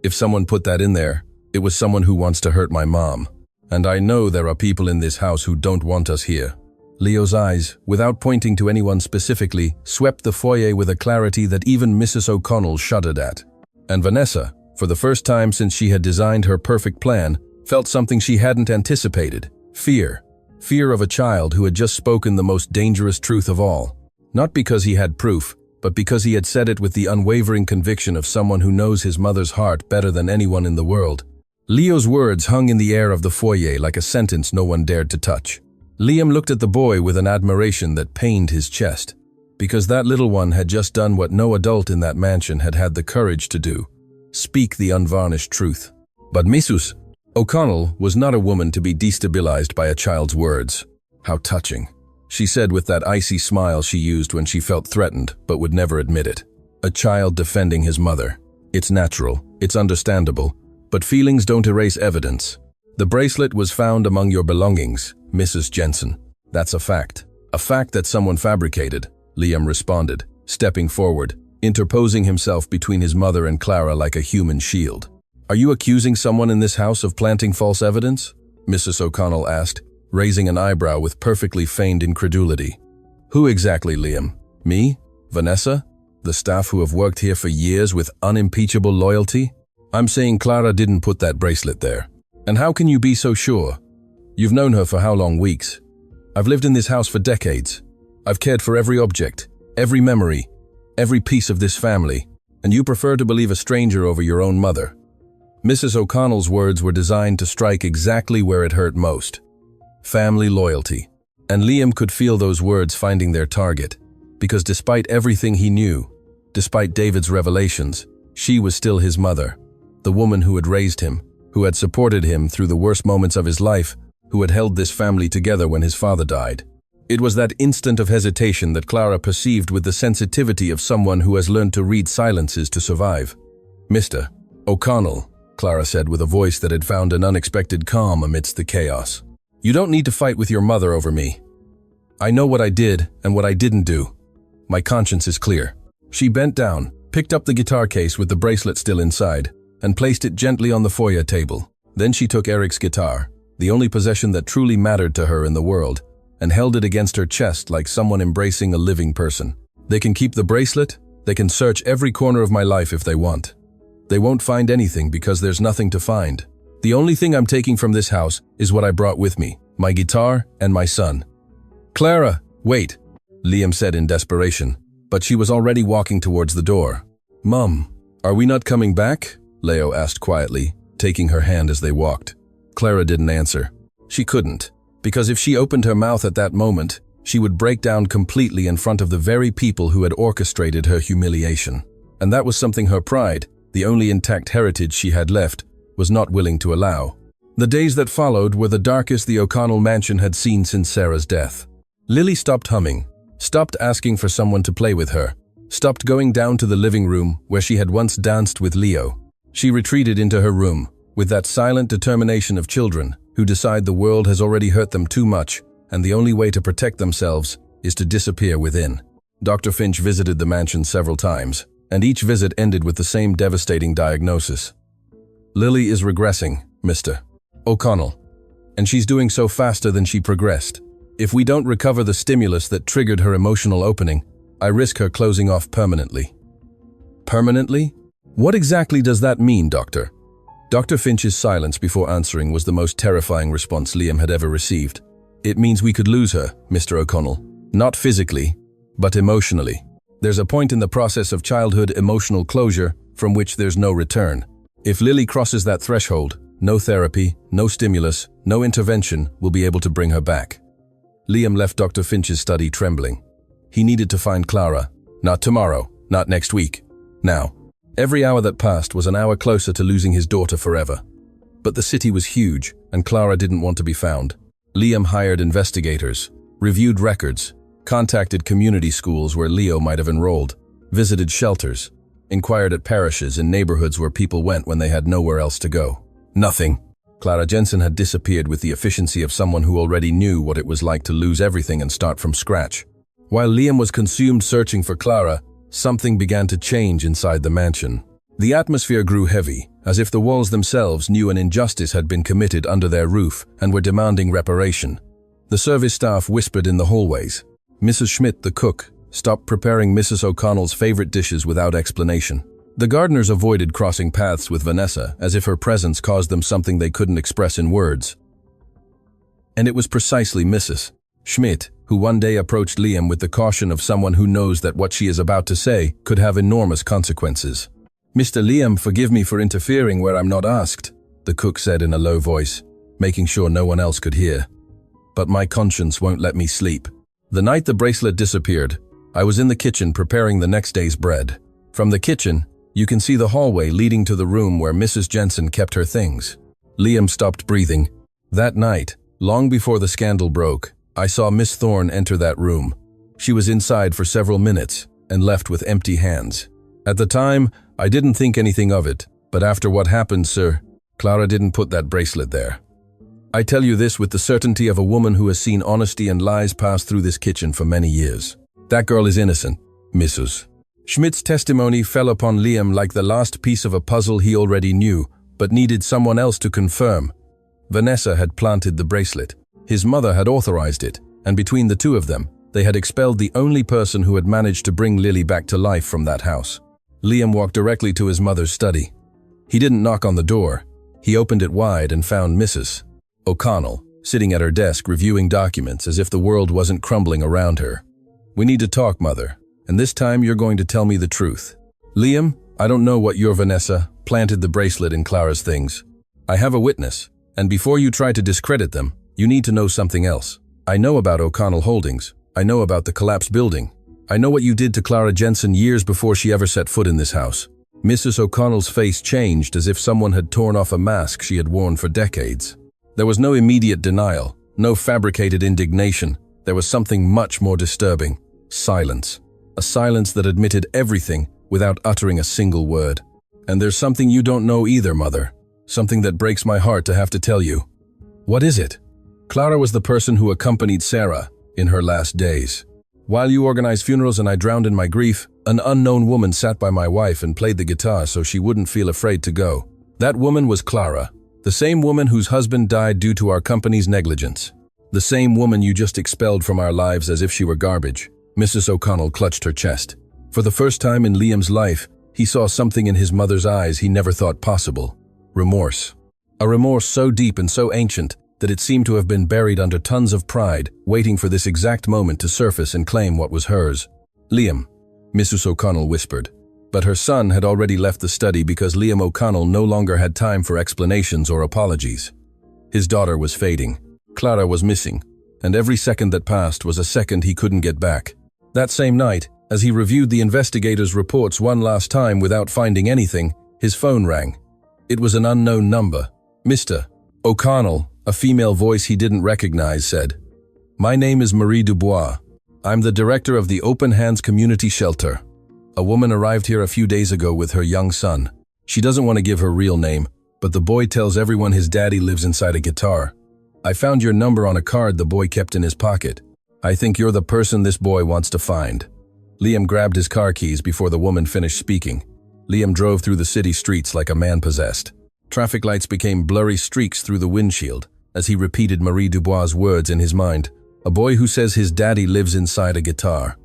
If someone put that in there, it was someone who wants to hurt my mom. And I know there are people in this house who don't want us here." Leo's eyes, without pointing to anyone specifically, swept the foyer with a clarity that even Mrs. O'Connell shuddered at. And Vanessa, for the first time since she had designed her perfect plan, felt something she hadn't anticipated. Fear. Fear of a child who had just spoken the most dangerous truth of all. Not because he had proof, but because he had said it with the unwavering conviction of someone who knows his mother's heart better than anyone in the world. Leo's words hung in the air of the foyer like a sentence no one dared to touch. Liam looked at the boy with an admiration that pained his chest, because that little one had just done what no adult in that mansion had had the courage to do: speak the unvarnished truth. But Mrs. O'Connell was not a woman to be destabilized by a child's words. "How touching," she said with that icy smile she used when she felt threatened but would never admit it. A child defending his mother. It's natural, it's understandable, but feelings don't erase evidence. The bracelet was found among your belongings, Mrs. Jensen. That's a fact. A fact that someone fabricated, Liam responded, stepping forward, interposing himself between his mother and Clara like a human shield. "Are you accusing someone in this house of planting false evidence?" Mrs. O'Connell asked, raising an eyebrow with perfectly feigned incredulity. "Who exactly, Liam? Me? Vanessa? The staff who have worked here for years with unimpeachable loyalty? I'm saying Clara didn't put that bracelet there. And how can you be so sure? You've known her for how long? Weeks? I've lived in this house for decades. I've cared for every object, every memory, every piece of this family, and you prefer to believe a stranger over your own mother." Mrs. O'Connell's words were designed to strike exactly where it hurt most. Family loyalty. And Liam could feel those words finding their target, because despite everything he knew, despite David's revelations, she was still his mother, the woman who had raised him, who had supported him through the worst moments of his life, who had held this family together when his father died. It was that instant of hesitation that Clara perceived with the sensitivity of someone who has learned to read silences to survive. "Mr. O'Connell," Clara said with a voice that had found an unexpected calm amidst the chaos. "You don't need to fight with your mother over me. I know what I did and what I didn't do. My conscience is clear." She bent down, picked up the guitar case with the bracelet still inside, and placed it gently on the foyer table. Then she took Eric's guitar, the only possession that truly mattered to her in the world, and held it against her chest like someone embracing a living person. "They can keep the bracelet, they can search every corner of my life if they want. They won't find anything because there's nothing to find. The only thing I'm taking from this house is what I brought with me, my guitar and my son." "Clara, wait," Liam said in desperation, but she was already walking towards the door. "Mum, are we not coming back?" Leo asked quietly, taking her hand as they walked. Clara didn't answer. She couldn't, because if she opened her mouth at that moment, she would break down completely in front of the very people who had orchestrated her humiliation. And that was something her pride, the only intact heritage she had left, was not willing to allow. The days that followed were the darkest the O'Connell mansion had seen since Sarah's death. Lily stopped humming, stopped asking for someone to play with her, stopped going down to the living room where she had once danced with Leo. She retreated into her room, with that silent determination of children who decide the world has already hurt them too much, and the only way to protect themselves is to disappear within. Dr. Finch visited the mansion several times, and each visit ended with the same devastating diagnosis. "Lily is regressing, Mr. O'Connell, and she's doing so faster than she progressed. If we don't recover the stimulus that triggered her emotional opening, I risk her closing off permanently." "Permanently? What exactly does that mean, Doctor?" Dr. Finch's silence before answering was the most terrifying response Liam had ever received. "It means we could lose her, Mr. O'Connell. Not physically, but emotionally. There's a point in the process of childhood emotional closure from which there's no return. If Lily crosses that threshold, no therapy, no stimulus, no intervention will be able to bring her back." Liam left Dr. Finch's study trembling. He needed to find Clara. Not tomorrow, not next week. Now. Every hour that passed was an hour closer to losing his daughter forever. But the city was huge, and Clara didn't want to be found. Liam hired investigators, reviewed records, contacted community schools where Leo might have enrolled, visited shelters, inquired at parishes and neighborhoods where people went when they had nowhere else to go. Nothing. Clara Jensen had disappeared with the efficiency of someone who already knew what it was like to lose everything and start from scratch. While Liam was consumed searching for Clara, something began to change inside the mansion. The atmosphere grew heavy, as if the walls themselves knew an injustice had been committed under their roof and were demanding reparation. The service staff whispered in the hallways. Mrs. Schmidt, the cook, stopped preparing Mrs. O'Connell's favorite dishes without explanation. The gardeners avoided crossing paths with Vanessa, as if her presence caused them something they couldn't express in words. And it was precisely Mrs. Schmidt who one day approached Liam with the caution of someone who knows that what she is about to say could have enormous consequences. "Mr. Liam, forgive me for interfering where I'm not asked," the cook said in a low voice, making sure no one else could hear. "But my conscience won't let me sleep. The night the bracelet disappeared, I was in the kitchen preparing the next day's bread. From the kitchen, you can see the hallway leading to the room where Mrs. Jensen kept her things." Liam stopped breathing. That night, long before the scandal broke, I saw Miss Thorne enter that room. She was inside for several minutes and left with empty hands. At the time, I didn't think anything of it, but after what happened, sir, Clara didn't put that bracelet there. I tell you this with the certainty of a woman who has seen honesty and lies pass through this kitchen for many years. That girl is innocent, Mrs. Schmidt's testimony fell upon Liam like the last piece of a puzzle he already knew, but needed someone else to confirm. Vanessa had planted the bracelet. His mother had authorized it, and between the two of them, they had expelled the only person who had managed to bring Lily back to life from that house. Liam walked directly to his mother's study. He didn't knock on the door. He opened it wide and found Mrs. O'Connell, sitting at her desk reviewing documents as if the world wasn't crumbling around her. "We need to talk, Mother, and this time you're going to tell me the truth. Liam, I don't know what your Vanessa planted the bracelet in Clara's things. I have a witness, and before you try to discredit them, you need to know something else. I know about O'Connell Holdings. I know about the collapsed building. I know what you did to Clara Jensen years before she ever set foot in this house. Mrs. O'Connell's face changed as if someone had torn off a mask she had worn for decades. There was no immediate denial, no fabricated indignation. There was something much more disturbing. Silence. A silence that admitted everything without uttering a single word. And there's something you don't know either, Mother. Something that breaks my heart to have to tell you. What is it? Clara was the person who accompanied Sarah in her last days. While you organized funerals and I drowned in my grief, an unknown woman sat by my wife and played the guitar so she wouldn't feel afraid to go. That woman was Clara, the same woman whose husband died due to our company's negligence. The same woman you just expelled from our lives as if she were garbage. Mrs. O'Connell clutched her chest. For the first time in Liam's life, he saw something in his mother's eyes he never thought possible. Remorse. A remorse so deep and so ancient that it seemed to have been buried under tons of pride, waiting for this exact moment to surface and claim what was hers. Liam, Mrs. O'Connell whispered. But her son had already left the study because Liam O'Connell no longer had time for explanations or apologies. His daughter was fading. Clara was missing, and every second that passed was a second he couldn't get back. That same night, as he reviewed the investigators' reports one last time without finding anything, his phone rang. It was an unknown number. Mr. O'Connell, a female voice he didn't recognize, said, "My name is Marie Dubois. I'm the director of the Open Hands Community Shelter. A woman arrived here a few days ago with her young son. She doesn't want to give her real name, but the boy tells everyone his daddy lives inside a guitar. I found your number on a card the boy kept in his pocket. I think you're the person this boy wants to find." Liam grabbed his car keys before the woman finished speaking. Liam drove through the city streets like a man possessed. Traffic lights became blurry streaks through the windshield as he repeated Marie Dubois' words in his mind. A boy who says his daddy lives inside a guitar.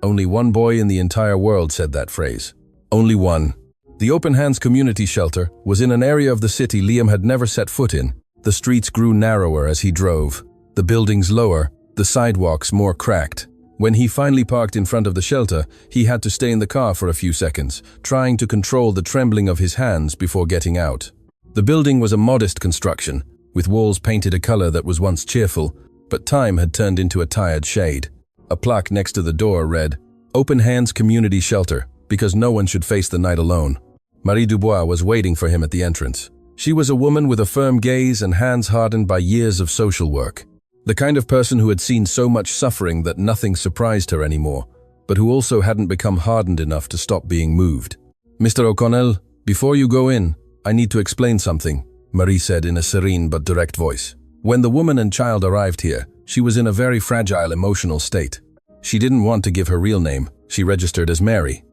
Only one boy in the entire world said that phrase. Only one. The Open Hands Community Shelter was in an area of the city Liam had never set foot in. The streets grew narrower as he drove, the buildings lower, the sidewalks more cracked. When he finally parked in front of the shelter, he had to stay in the car for a few seconds, trying to control the trembling of his hands before getting out. The building was a modest construction, with walls painted a color that was once cheerful, but time had turned into a tired shade. A plaque next to the door read, "Open Hands Community Shelter, because no one should face the night alone." Marie Dubois was waiting for him at the entrance. She was a woman with a firm gaze and hands hardened by years of social work. The kind of person who had seen so much suffering that nothing surprised her anymore, but who also hadn't become hardened enough to stop being moved. "Mr. O'Connell, before you go in, I need to explain something," Marie said in a serene but direct voice. When the woman and child arrived here, she was in a very fragile emotional state. She didn't want to give her real name. She registered as Mary.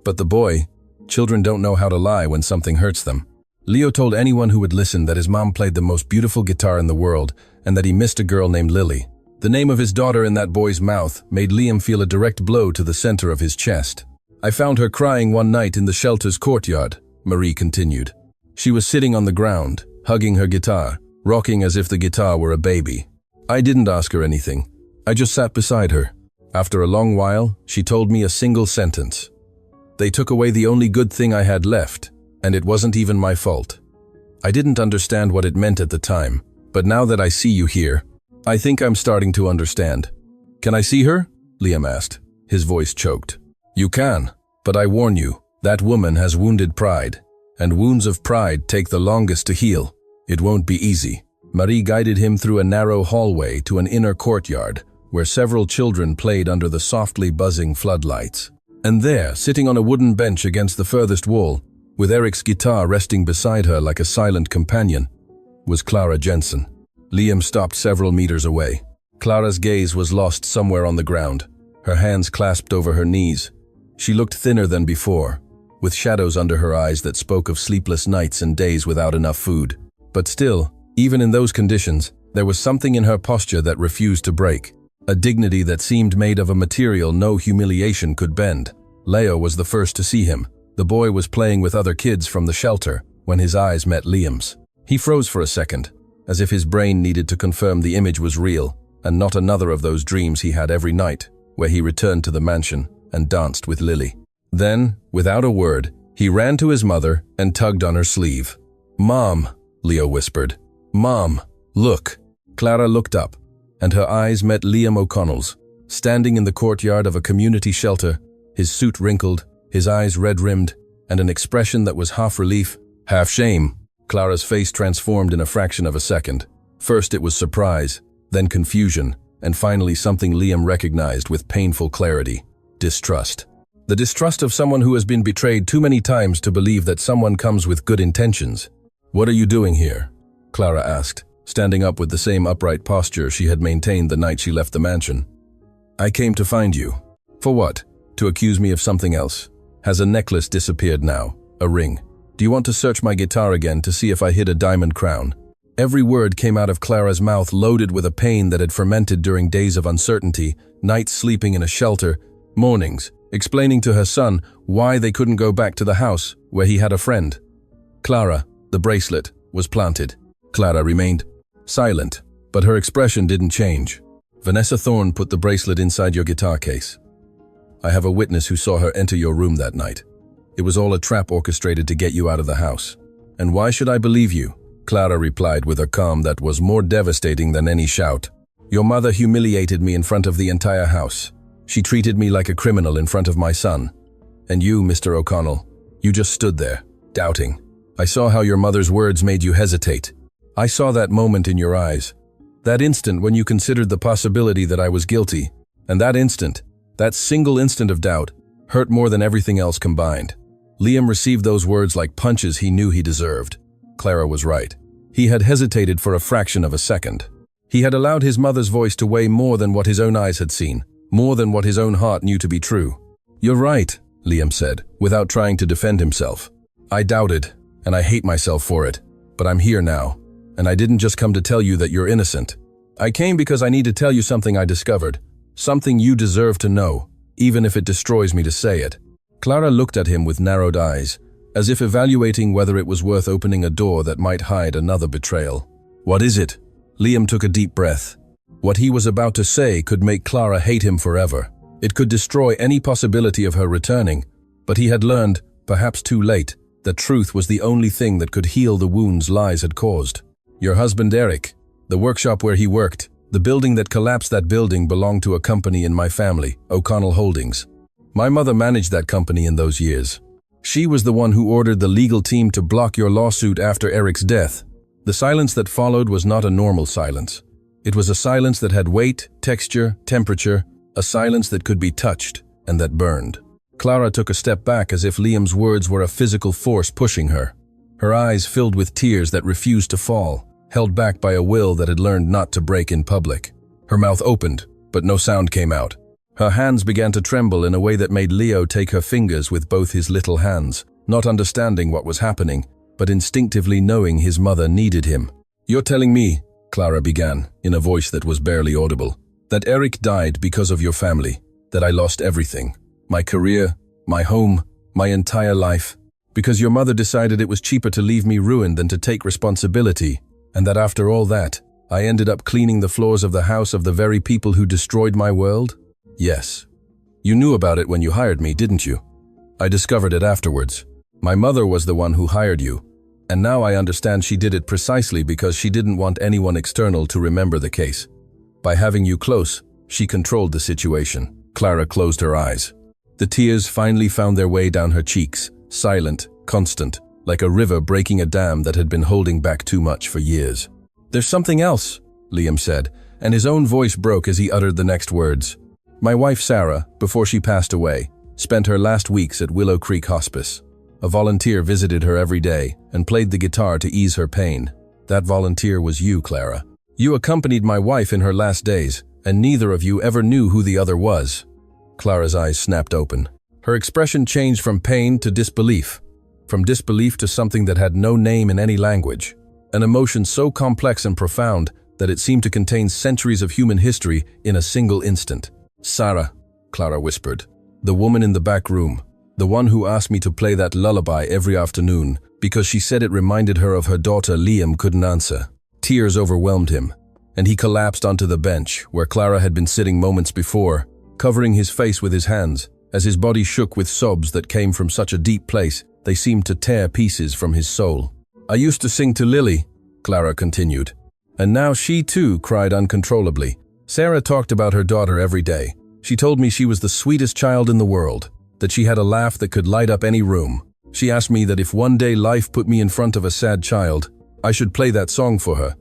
But the boy, children don't know how to lie when something hurts them. Leo told anyone who would listen that his mom played the most beautiful guitar in the world and that he missed a girl named Lily. The name of his daughter in that boy's mouth made Liam feel a direct blow to the center of his chest. "I found her crying one night in the shelter's courtyard," Marie continued. "She was sitting on the ground, hugging her guitar, rocking as if the guitar were a baby. I didn't ask her anything. I just sat beside her. After a long while, she told me a single sentence. They took away the only good thing I had left, and it wasn't even my fault. I didn't understand what it meant at the time, but now that I see you here, I think I'm starting to understand." "Can I see her?" Liam asked. His voice choked. "You can, but I warn you, that woman has wounded pride, and wounds of pride take the longest to heal. It won't be easy." Marie guided him through a narrow hallway to an inner courtyard, where several children played under the softly buzzing floodlights. And there, sitting on a wooden bench against the furthest wall, with Eric's guitar resting beside her like a silent companion, was Clara Jensen. Liam stopped several meters away. Clara's gaze was lost somewhere on the ground, her hands clasped over her knees. She looked thinner than before, with shadows under her eyes that spoke of sleepless nights and days without enough food. But still, even in those conditions, there was something in her posture that refused to break, a dignity that seemed made of a material no humiliation could bend. Leo was the first to see him. The boy was playing with other kids from the shelter when his eyes met Liam's. He froze for a second, as if his brain needed to confirm the image was real and not another of those dreams he had every night, where he returned to the mansion and danced with Lily. Then, without a word, he ran to his mother and tugged on her sleeve. "Mom," Leo whispered. "Mom, look." Clara looked up, and her eyes met Liam O'Connell's, standing in the courtyard of a community shelter, his suit wrinkled, his eyes red-rimmed, and an expression that was half relief, half shame. Clara's face transformed in a fraction of a second. First it was surprise, then confusion, and finally something Liam recognized with painful clarity: distrust. The distrust of someone who has been betrayed too many times to believe that someone comes with good intentions. "What are you doing here?" Clara asked, standing up with the same upright posture she had maintained the night she left the mansion. "I came to find you." "For what? To accuse me of something else? Has a necklace disappeared now? A ring? Do you want to search my guitar again to see if I hid a diamond crown?" Every word came out of Clara's mouth loaded with a pain that had fermented during days of uncertainty, nights sleeping in a shelter, mornings, explaining to her son why they couldn't go back to the house where he had a friend. "Clara," the bracelet was planted. Clara remained silent, but her expression didn't change. "Vanessa Thorne put the bracelet inside your guitar case. I have a witness who saw her enter your room that night. It was all a trap orchestrated to get you out of the house. And why should I believe you?" Clara replied with a calm that was more devastating than any shout. "Your mother humiliated me in front of the entire house. She treated me like a criminal in front of my son. And you, Mr. O'Connell, you just stood there, doubting. I saw how your mother's words made you hesitate. I saw that moment in your eyes. That instant when you considered the possibility that I was guilty. And that instant, that single instant of doubt, hurt more than everything else combined." Liam received those words like punches he knew he deserved. Clara was right. He had hesitated for a fraction of a second. He had allowed his mother's voice to weigh more than what his own eyes had seen, more than what his own heart knew to be true. "You're right," Liam said, without trying to defend himself. "I doubted, and I hate myself for it. But I'm here now, and I didn't just come to tell you that you're innocent. I came because I need to tell you something I discovered, something you deserve to know, even if it destroys me to say it." Clara looked at him with narrowed eyes, as if evaluating whether it was worth opening a door that might hide another betrayal. "What is it?" Liam took a deep breath. What he was about to say could make Clara hate him forever. It could destroy any possibility of her returning, but he had learned, perhaps too late, that truth was the only thing that could heal the wounds lies had caused. "Your husband Eric, the workshop where he worked, the building that collapsed, that building belonged to a company in my family, O'Connell Holdings. My mother managed that company in those years. She was the one who ordered the legal team to block your lawsuit after Eric's death. The silence that followed was not a normal silence. It was a silence that had weight, texture, temperature, a silence that could be touched and that burned." Clara took a step back as if Liam's words were a physical force pushing her. Her eyes filled with tears that refused to fall, held back by a will that had learned not to break in public. Her mouth opened, but no sound came out. Her hands began to tremble in a way that made Leo take her fingers with both his little hands, not understanding what was happening, but instinctively knowing his mother needed him. "You're telling me," Clara began, in a voice that was barely audible, "that Eric died because of your family, that I lost everything, my career, my home, my entire life, because your mother decided it was cheaper to leave me ruined than to take responsibility, and that after all that, I ended up cleaning the floors of the house of the very people who destroyed my world?" "Yes. You knew about it when you hired me, didn't you?" "I discovered it afterwards. My mother was the one who hired you, and now I understand she did it precisely because she didn't want anyone external to remember the case. By having you close, she controlled the situation." Clara closed her eyes. The tears finally found their way down her cheeks, silent, constant, like a river breaking a dam that had been holding back too much for years. "There's something else," Liam said, and his own voice broke as he uttered the next words. "My wife Sarah, before she passed away, spent her last weeks at Willow Creek Hospice. A volunteer visited her every day and played the guitar to ease her pain. That volunteer was you, Clara. You accompanied my wife in her last days, and neither of you ever knew who the other was." Clara's eyes snapped open. Her expression changed from pain to disbelief, from disbelief to something that had no name in any language, an emotion so complex and profound that it seemed to contain centuries of human history in a single instant. "Sarah," Clara whispered, "the woman in the back room, the one who asked me to play that lullaby every afternoon because she said it reminded her of her daughter. Liam couldn't answer. Tears overwhelmed him, and he collapsed onto the bench where Clara had been sitting moments before, covering his face with his hands, As his body shook with sobs that came from such a deep place, they seemed to tear pieces from his soul. "I used to sing to Lily," Clara continued. "And now she too cried uncontrollably. Sarah talked about her daughter every day. She told me she was the sweetest child in the world, that she had a laugh that could light up any room. She asked me that if one day life put me in front of a sad child, I should play that song for her,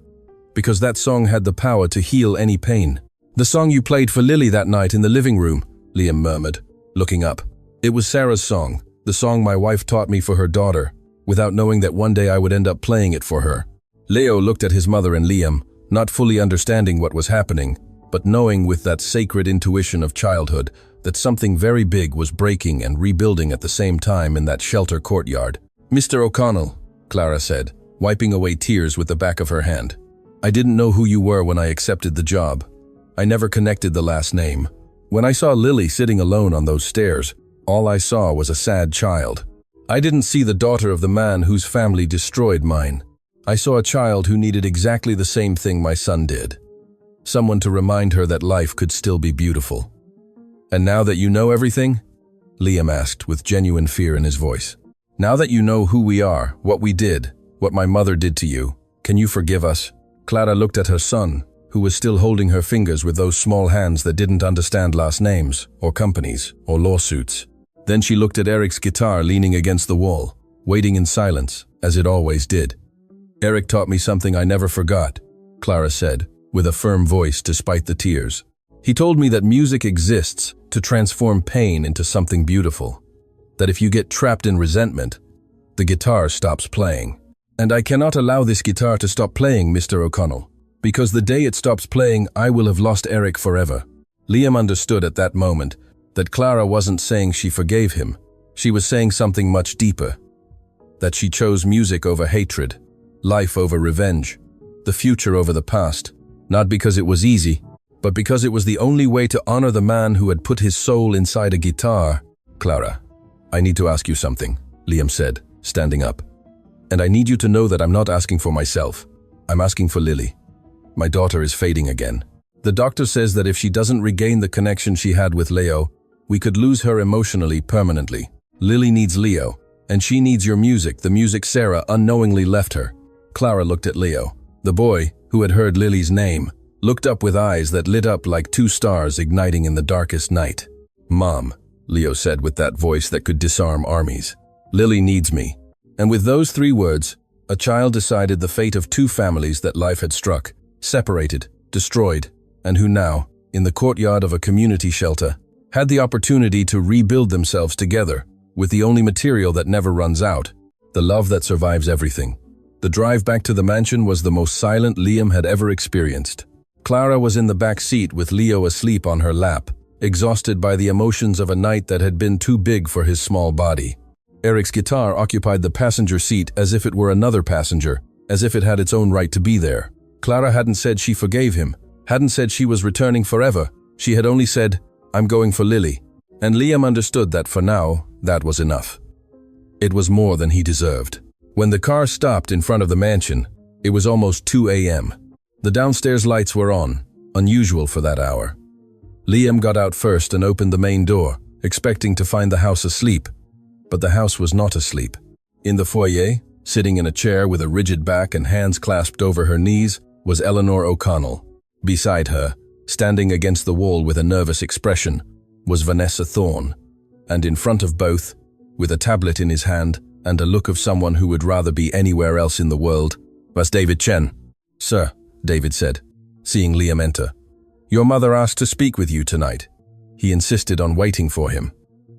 because that song had the power to heal any pain." "The song you played for Lily that night in the living room," Liam murmured, looking up. "It was Sarah's song, the song my wife taught me for her daughter, without knowing that one day I would end up playing it for her." Leo looked at his mother and Liam, not fully understanding what was happening, but knowing with that sacred intuition of childhood that something very big was breaking and rebuilding at the same time in that shelter courtyard. "Mr. O'Connell," Clara said, wiping away tears with the back of her hand. "I didn't know who you were when I accepted the job. I never connected the last name. When I saw Lily sitting alone on those stairs, all I saw was a sad child. I didn't see the daughter of the man whose family destroyed mine. I saw a child who needed exactly the same thing my son did. Someone to remind her that life could still be beautiful." "And now that you know everything?" Liam asked with genuine fear in his voice. "Now that you know who we are, what we did, what my mother did to you, can you forgive us?" Clara looked at her son, who was still holding her fingers with those small hands that didn't understand last names, or companies, or lawsuits. Then she looked at Eric's guitar leaning against the wall, waiting in silence, as it always did. "Eric taught me something I never forgot," Clara said, with a firm voice despite the tears. "He told me that music exists to transform pain into something beautiful. That if you get trapped in resentment, the guitar stops playing. And I cannot allow this guitar to stop playing, Mr. O'Connell, because the day it stops playing, I will have lost Eric forever." Liam understood at that moment that Clara wasn't saying she forgave him. She was saying something much deeper. That she chose music over hatred, life over revenge, the future over the past, not because it was easy, but because it was the only way to honor the man who had put his soul inside a guitar. "Clara, I need to ask you something," Liam said, standing up. "And I need you to know that I'm not asking for myself. I'm asking for Lily. My daughter is fading again. The doctor says that if she doesn't regain the connection she had with Leo, we could lose her emotionally permanently. Lily needs Leo, and she needs your music, the music Sarah unknowingly left her." Clara looked at Leo. The boy, who had heard Lily's name, looked up with eyes that lit up like two stars igniting in the darkest night. "Mom," Leo said with that voice that could disarm armies, "Lily needs me." And with those 3 words, a child decided the fate of 2 families that life had struck, separated, destroyed, and who now, in the courtyard of a community shelter, had the opportunity to rebuild themselves together with the only material that never runs out, the love that survives everything. The drive back to the mansion was the most silent Liam had ever experienced. Clara was in the back seat with Leo asleep on her lap, exhausted by the emotions of a night that had been too big for his small body. Eric's guitar occupied the passenger seat as if it were another passenger, as if it had its own right to be there. Clara hadn't said she forgave him, hadn't said she was returning forever. She had only said, "I'm going for Lily." And Liam understood that for now, that was enough. It was more than he deserved. When the car stopped in front of the mansion, it was almost 2 a.m. The downstairs lights were on, unusual for that hour. Liam got out first and opened the main door, expecting to find the house asleep. But the house was not asleep. In the foyer, sitting in a chair with a rigid back and hands clasped over her knees, was Eleanor O'Connell. Beside her, standing against the wall with a nervous expression, was Vanessa Thorne. And in front of both, with a tablet in his hand and a look of someone who would rather be anywhere else in the world, was David Chen. "Sir," David said, seeing Liam enter, "your mother asked to speak with you tonight." He insisted on waiting for him.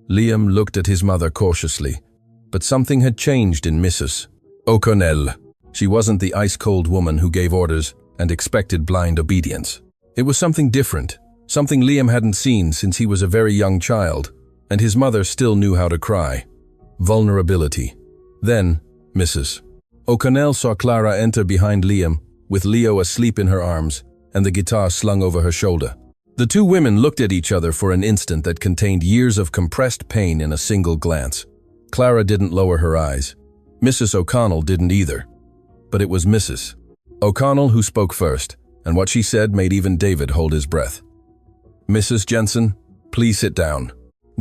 Liam looked at his mother cautiously, but something had changed in Mrs. O'Connell. She wasn't the ice-cold woman who gave orders and expected blind obedience. It was something different, something Liam hadn't seen since he was a very young child, and his mother still knew how to cry. Vulnerability. Then, Mrs. O'Connell saw Clara enter behind Liam, with Leo asleep in her arms and the guitar slung over her shoulder. The 2 women looked at each other for an instant that contained years of compressed pain in a single glance. Clara didn't lower her eyes. Mrs. O'Connell didn't either. But it was Mrs. O'Connell who spoke first, and what she said made even David hold his breath. "Mrs. Jensen, please sit down."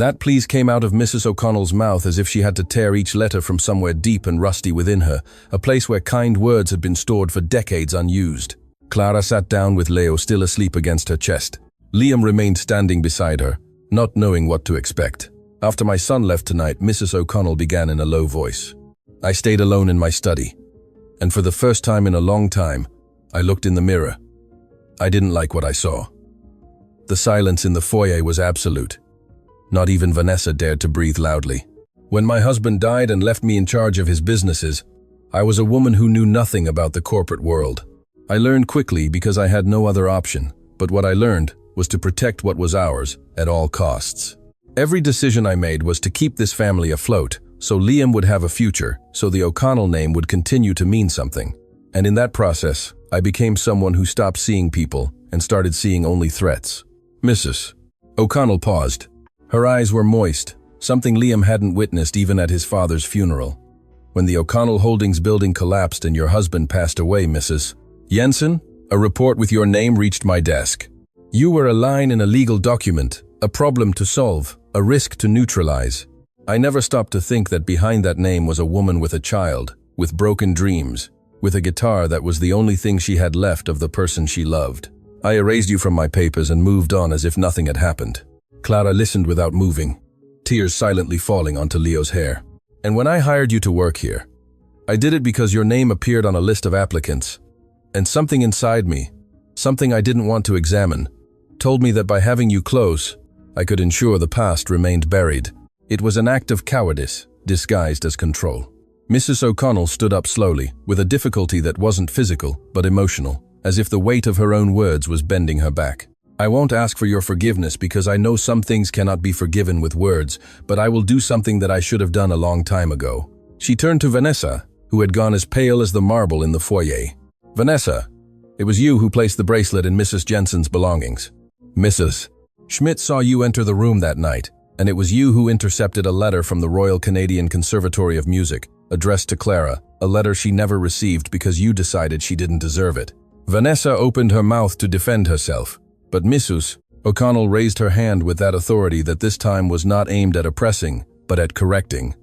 That please came out of Mrs. O'Connell's mouth as if she had to tear each letter from somewhere deep and rusty within her, a place where kind words had been stored for decades unused. Clara sat down with Leo still asleep against her chest. Liam remained standing beside her, not knowing what to expect. After my son left tonight, Mrs. O'Connell began in a low voice. I stayed alone in my study, and for the first time in a long time, I looked in the mirror. I didn't like what I saw. The silence in the foyer was absolute. Not even Vanessa dared to breathe loudly. When my husband died and left me in charge of his businesses, I was a woman who knew nothing about the corporate world. I learned quickly because I had no other option, but what I learned was to protect what was ours at all costs. Every decision I made was to keep this family afloat, so Liam would have a future, so the O'Connell name would continue to mean something. And in that process, I became someone who stopped seeing people and started seeing only threats. Mrs. O'Connell paused. Her eyes were moist, something Liam hadn't witnessed even at his father's funeral. When the O'Connell Holdings building collapsed and your husband passed away, Mrs. Jensen, a report with your name reached my desk. You were a line in a legal document, a problem to solve, a risk to neutralize. I never stopped to think that behind that name was a woman with a child, with broken dreams, with a guitar that was the only thing she had left of the person she loved. I erased you from my papers and moved on as if nothing had happened. Clara listened without moving, tears silently falling onto Leo's hair. And when I hired you to work here, I did it because your name appeared on a list of applicants. And something inside me, something I didn't want to examine, told me that by having you close, I could ensure the past remained buried. It was an act of cowardice, disguised as control. Mrs. O'Connell stood up slowly, with a difficulty that wasn't physical, but emotional, as if the weight of her own words was bending her back. I won't ask for your forgiveness because I know some things cannot be forgiven with words, but I will do something that I should have done a long time ago. She turned to Vanessa, who had gone as pale as the marble in the foyer. Vanessa, it was you who placed the bracelet in Mrs. Jensen's belongings. Mrs. Schmidt saw you enter the room that night, and it was you who intercepted a letter from the Royal Canadian Conservatory of Music, addressed to Clara, a letter she never received because you decided she didn't deserve it. Vanessa opened her mouth to defend herself, but Mrs. O'Connell raised her hand with that authority that this time was not aimed at oppressing, but at correcting.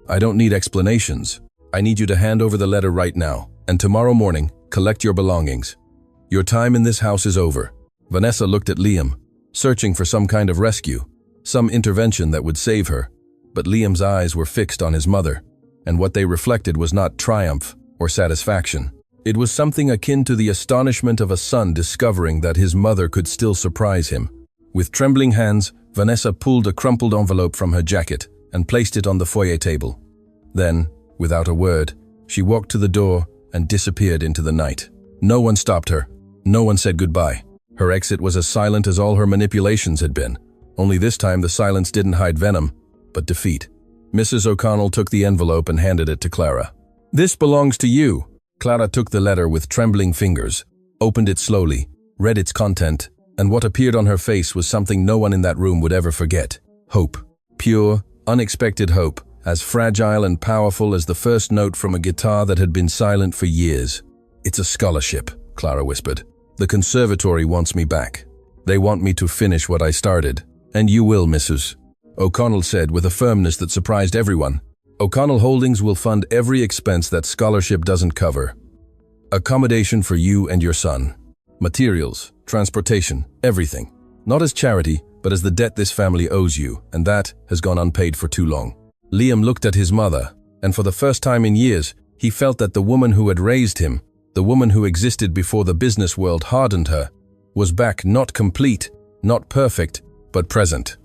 I don't need explanations. I need you to hand over the letter right now, and tomorrow morning, collect your belongings. Your time in this house is over. Vanessa looked at Liam, searching for some kind of rescue, some intervention that would save her, but Liam's eyes were fixed on his mother, and what they reflected was not triumph or satisfaction. It was something akin to the astonishment of a son discovering that his mother could still surprise him. With trembling hands, Vanessa pulled a crumpled envelope from her jacket and placed it on the foyer table. Then, without a word, she walked to the door and disappeared into the night. No one stopped her. No one said goodbye. Her exit was as silent as all her manipulations had been. Only this time the silence didn't hide venom, but defeat. Mrs. O'Connell took the envelope and handed it to Clara. This belongs to you. Clara took the letter with trembling fingers, opened it slowly, read its content, and what appeared on her face was something no one in that room would ever forget. Hope. Pure, unexpected hope, as fragile and powerful as the first note from a guitar that had been silent for years. It's a scholarship, Clara whispered. The conservatory wants me back. They want me to finish what I started. And you will, Mrs. O'Connell said with a firmness that surprised everyone. O'Connell Holdings will fund every expense that scholarship doesn't cover. Accommodation for you and your son. Materials, transportation, everything. Not as charity, but as the debt this family owes you, and that has gone unpaid for too long. Liam looked at his mother, and for the first time in years, he felt that the woman who had raised him, the woman who existed before the business world hardened her, was back, not complete, not perfect, but present.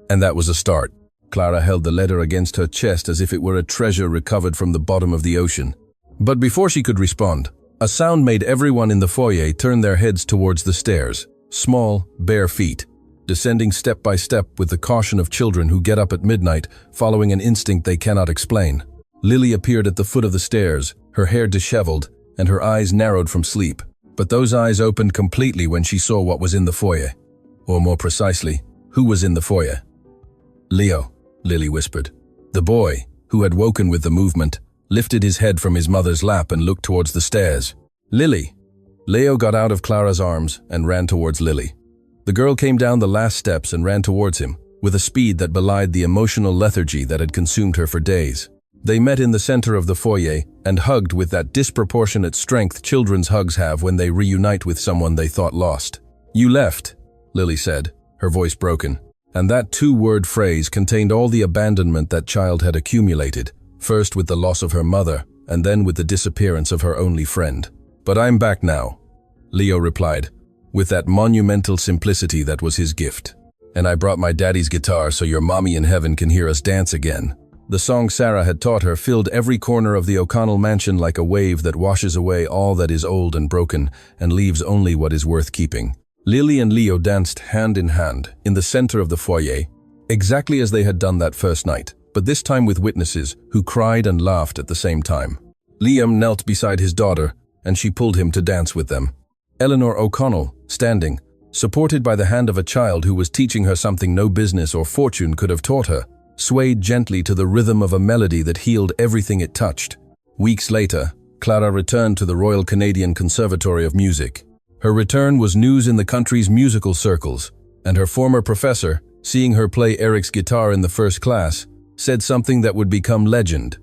And that was a start. Clara held the letter against her chest as if it were a treasure recovered from the bottom of the ocean. But before she could respond, a sound made everyone in the foyer turn their heads towards the stairs, small, bare feet, descending step by step with the caution of children who get up at midnight, following an instinct they cannot explain. Lily appeared at the foot of the stairs, her hair disheveled, and her eyes narrowed from sleep. But those eyes opened completely when she saw what was in the foyer. Or more precisely, who was in the foyer. Leo, Lily whispered. The boy, who had woken with the movement, lifted his head from his mother's lap and looked towards the stairs. Lily! Leo got out of Clara's arms and ran towards Lily. The girl came down the last steps and ran towards him, with a speed that belied the emotional lethargy that had consumed her for days. They met in the center of the foyer and hugged with that disproportionate strength children's hugs have when they reunite with someone they thought lost. "You left," Lily said, her voice broken. And that two-word phrase contained all the abandonment that child had accumulated, first with the loss of her mother, and then with the disappearance of her only friend. "But I'm back now," Leo replied, with that monumental simplicity that was his gift. "And I brought my daddy's guitar so your mommy in heaven can hear us dance again." The song Sarah had taught her filled every corner of the O'Connell mansion like a wave that washes away all that is old and broken and leaves only what is worth keeping. Lily and Leo danced hand in hand in the center of the foyer, exactly as they had done that first night, but this time with witnesses who cried and laughed at the same time. Liam knelt beside his daughter, and she pulled him to dance with them. Eleanor O'Connell, standing, supported by the hand of a child who was teaching her something no business or fortune could have taught her, swayed gently to the rhythm of a melody that healed everything it touched. Weeks later, Clara returned to the Royal Canadian Conservatory of Music. Her return was news in the country's musical circles, and her former professor, seeing her play Eric's guitar in the first class, said something that would become legend.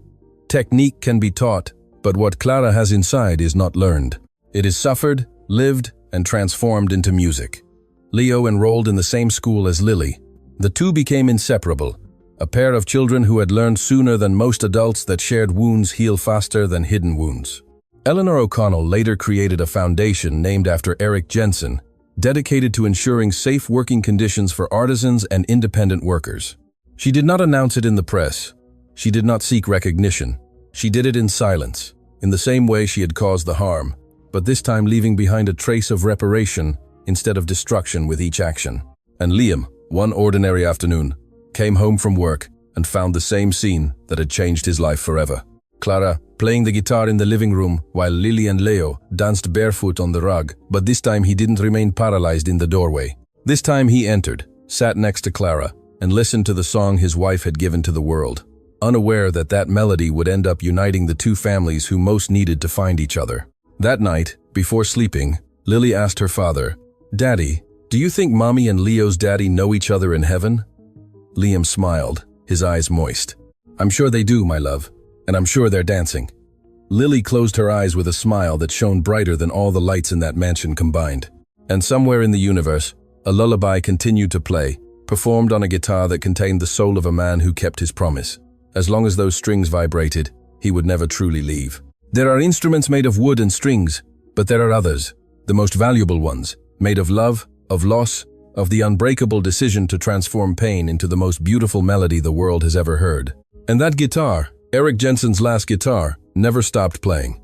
"Technique can be taught, but what Clara has inside is not learned. It is suffered, lived, and transformed into music." Leo enrolled in the same school as Lily. The two became inseparable, a pair of children who had learned sooner than most adults that shared wounds heal faster than hidden wounds. Eleanor O'Connell later created a foundation named after Eric Jensen, dedicated to ensuring safe working conditions for artisans and independent workers. She did not announce it in the press. She did not seek recognition. She did it in silence, in the same way she had caused the harm, but this time leaving behind a trace of reparation instead of destruction with each action. And Liam, one ordinary afternoon, came home from work and found the same scene that had changed his life forever. Clara, playing the guitar in the living room while Lily and Leo danced barefoot on the rug, but this time he didn't remain paralyzed in the doorway. This time he entered, sat next to Clara, and listened to the song his wife had given to the world, unaware that that melody would end up uniting the two families who most needed to find each other. That night, before sleeping, Lily asked her father, "Daddy, do you think Mommy and Leo's daddy know each other in heaven?" Liam smiled, his eyes moist. "I'm sure they do, my love, and I'm sure they're dancing." Lily closed her eyes with a smile that shone brighter than all the lights in that mansion combined. And somewhere in the universe, a lullaby continued to play, performed on a guitar that contained the soul of a man who kept his promise. As long as those strings vibrated, he would never truly leave. There are instruments made of wood and strings, but there are others, the most valuable ones, made of love, of loss, of the unbreakable decision to transform pain into the most beautiful melody the world has ever heard. And that guitar, Eric Jensen's last guitar, never stopped playing.